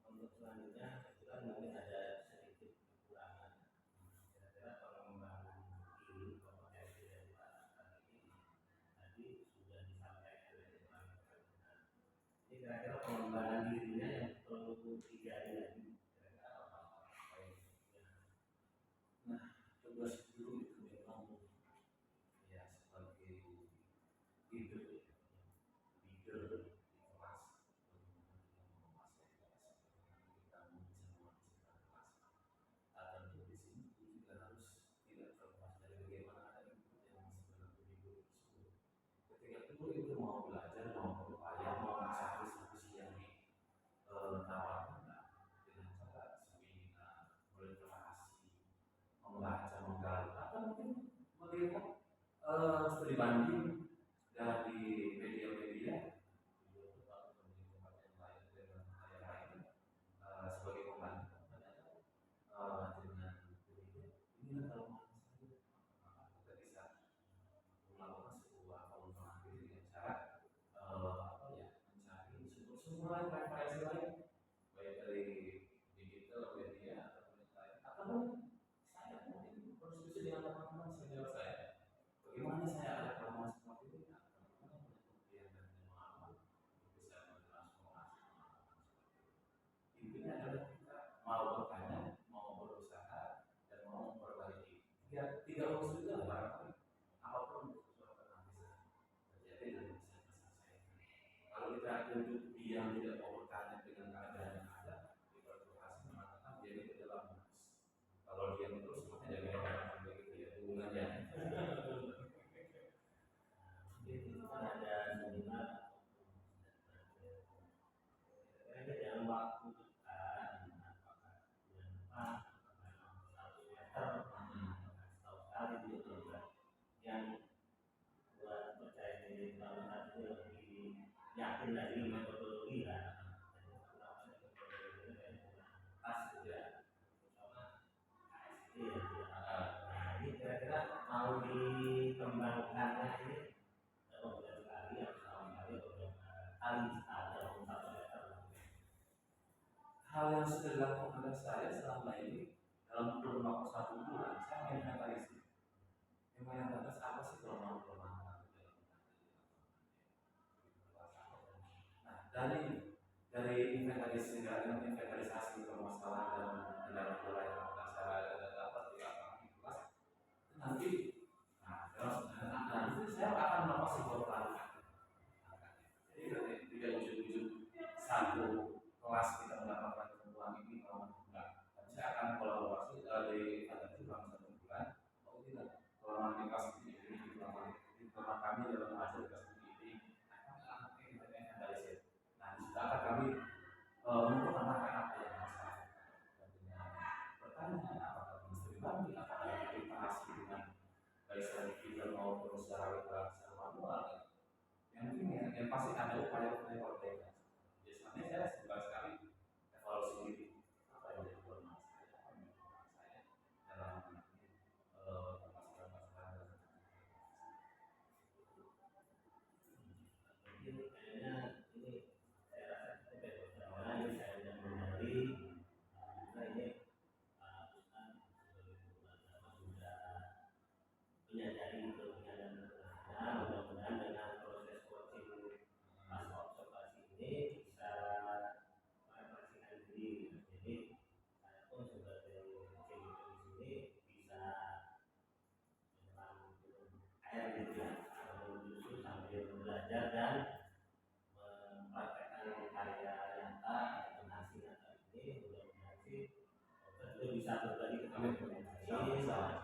Untuk selanjutnya kebetulan mungkin ada sedikit kekurangan. Kira-kira pengembangan ilmu kompetensi dari Pak ini tadi sudah disampaikan oleh Pak. Ini kira-kira pengembangan dirinya yang perlu digali lagi. Kira-kira apa? itu mau belajar, mau berupaya, mau mencari solusi yang ditawarkan dengan cara seminar, berinteraksi, membaca, menggali, atau mungkin melihat studi banding dari media-media di YouTube atau di tempat yang lain dengan yang lain sebagai pembanding dengan ini kalau kita bisa melakukan sebuah pengembangan diri dengan cara mencari sumber referensi lain baik dari digital media atau yang lain atau saya mungkin berdiskusi dengan teman-teman senior saya bagaimana saya ada pengalaman seperti ini bagaimana punya kemudian dan pengalaman untuk bisa mentransformasi intinya adalah kita mau bertanya mau berusaha dan mau memperbaiki tiga unsur itu barangkali apapun sesuatu nanti terjadi dan bisa diselesaikan. Kalau kita duduk diam tidak mau bertanya dengan keadaan yang ada, kita berhasil mengatakan jadi ke dalam nas. Kalau diam terus maka jadi orang begitu ya hubungannya. Itu kan ada seminar dalam waktu dekat apakah bulan depan apakah 1 meter tahu sekali gitu yang buat percaya diri tahun itu lebih yakin lagi metodologi lah pas juga sama KSD ini kira-kira mau dikembangkannya ini beberapa kali atau sama kali beberapa kali ada 1 meter. Hal yang sudah dilakukan oleh saya selama ini dalam kurun waktu 1 bulan saya menginventarisir. Menginventaris apa sih kelemahan-kelemahan nah dari inventarisasi permasalahan dan kendala-kendala yang akan saya dapat di lapangan di kelas nanti nanti saya akan melakukan sebuah pelatihan. Jadi tidak ujung-ujung satu kelas kita mendapatkan kebutuhan ini kalau enggak, tapi saya akan kolaborasi dari inventarisasi dalam 1 bulan. Oh tidak, kelemahan di kelas ini kelemahan kami dalam mengajar di kelas ini akan kita inventarisir. Nah di situ akan kami menentukan apa yang harus saya lakukan dengan pertanyaan apakah mesti dibanding apakah interaksi dengan baik secara digital maupun secara manual yang ini yang pasti ada upaya-upaya perbaikan. Biasanya saya sebulan sekali evaluasi diri apa yang menjadi kelemahan saya dalam masalah-masalah Kayaknya ini saya rasa kita beberapa yang saya sudah mengenali karena ini Ustaz sudah menyadari kelebihan dan mudah-mudahan dengan proses coaching pas observasi ini bisa merefleksikan diri. Jadi saya pun sebagai coaching di sini bisa menyelam air gitu ya, justru sambil belajar dan mempraktekkan karya nyata ataupun hasil nyata ini mudah-mudahan sih kita bisa berbagi ke teman-teman lain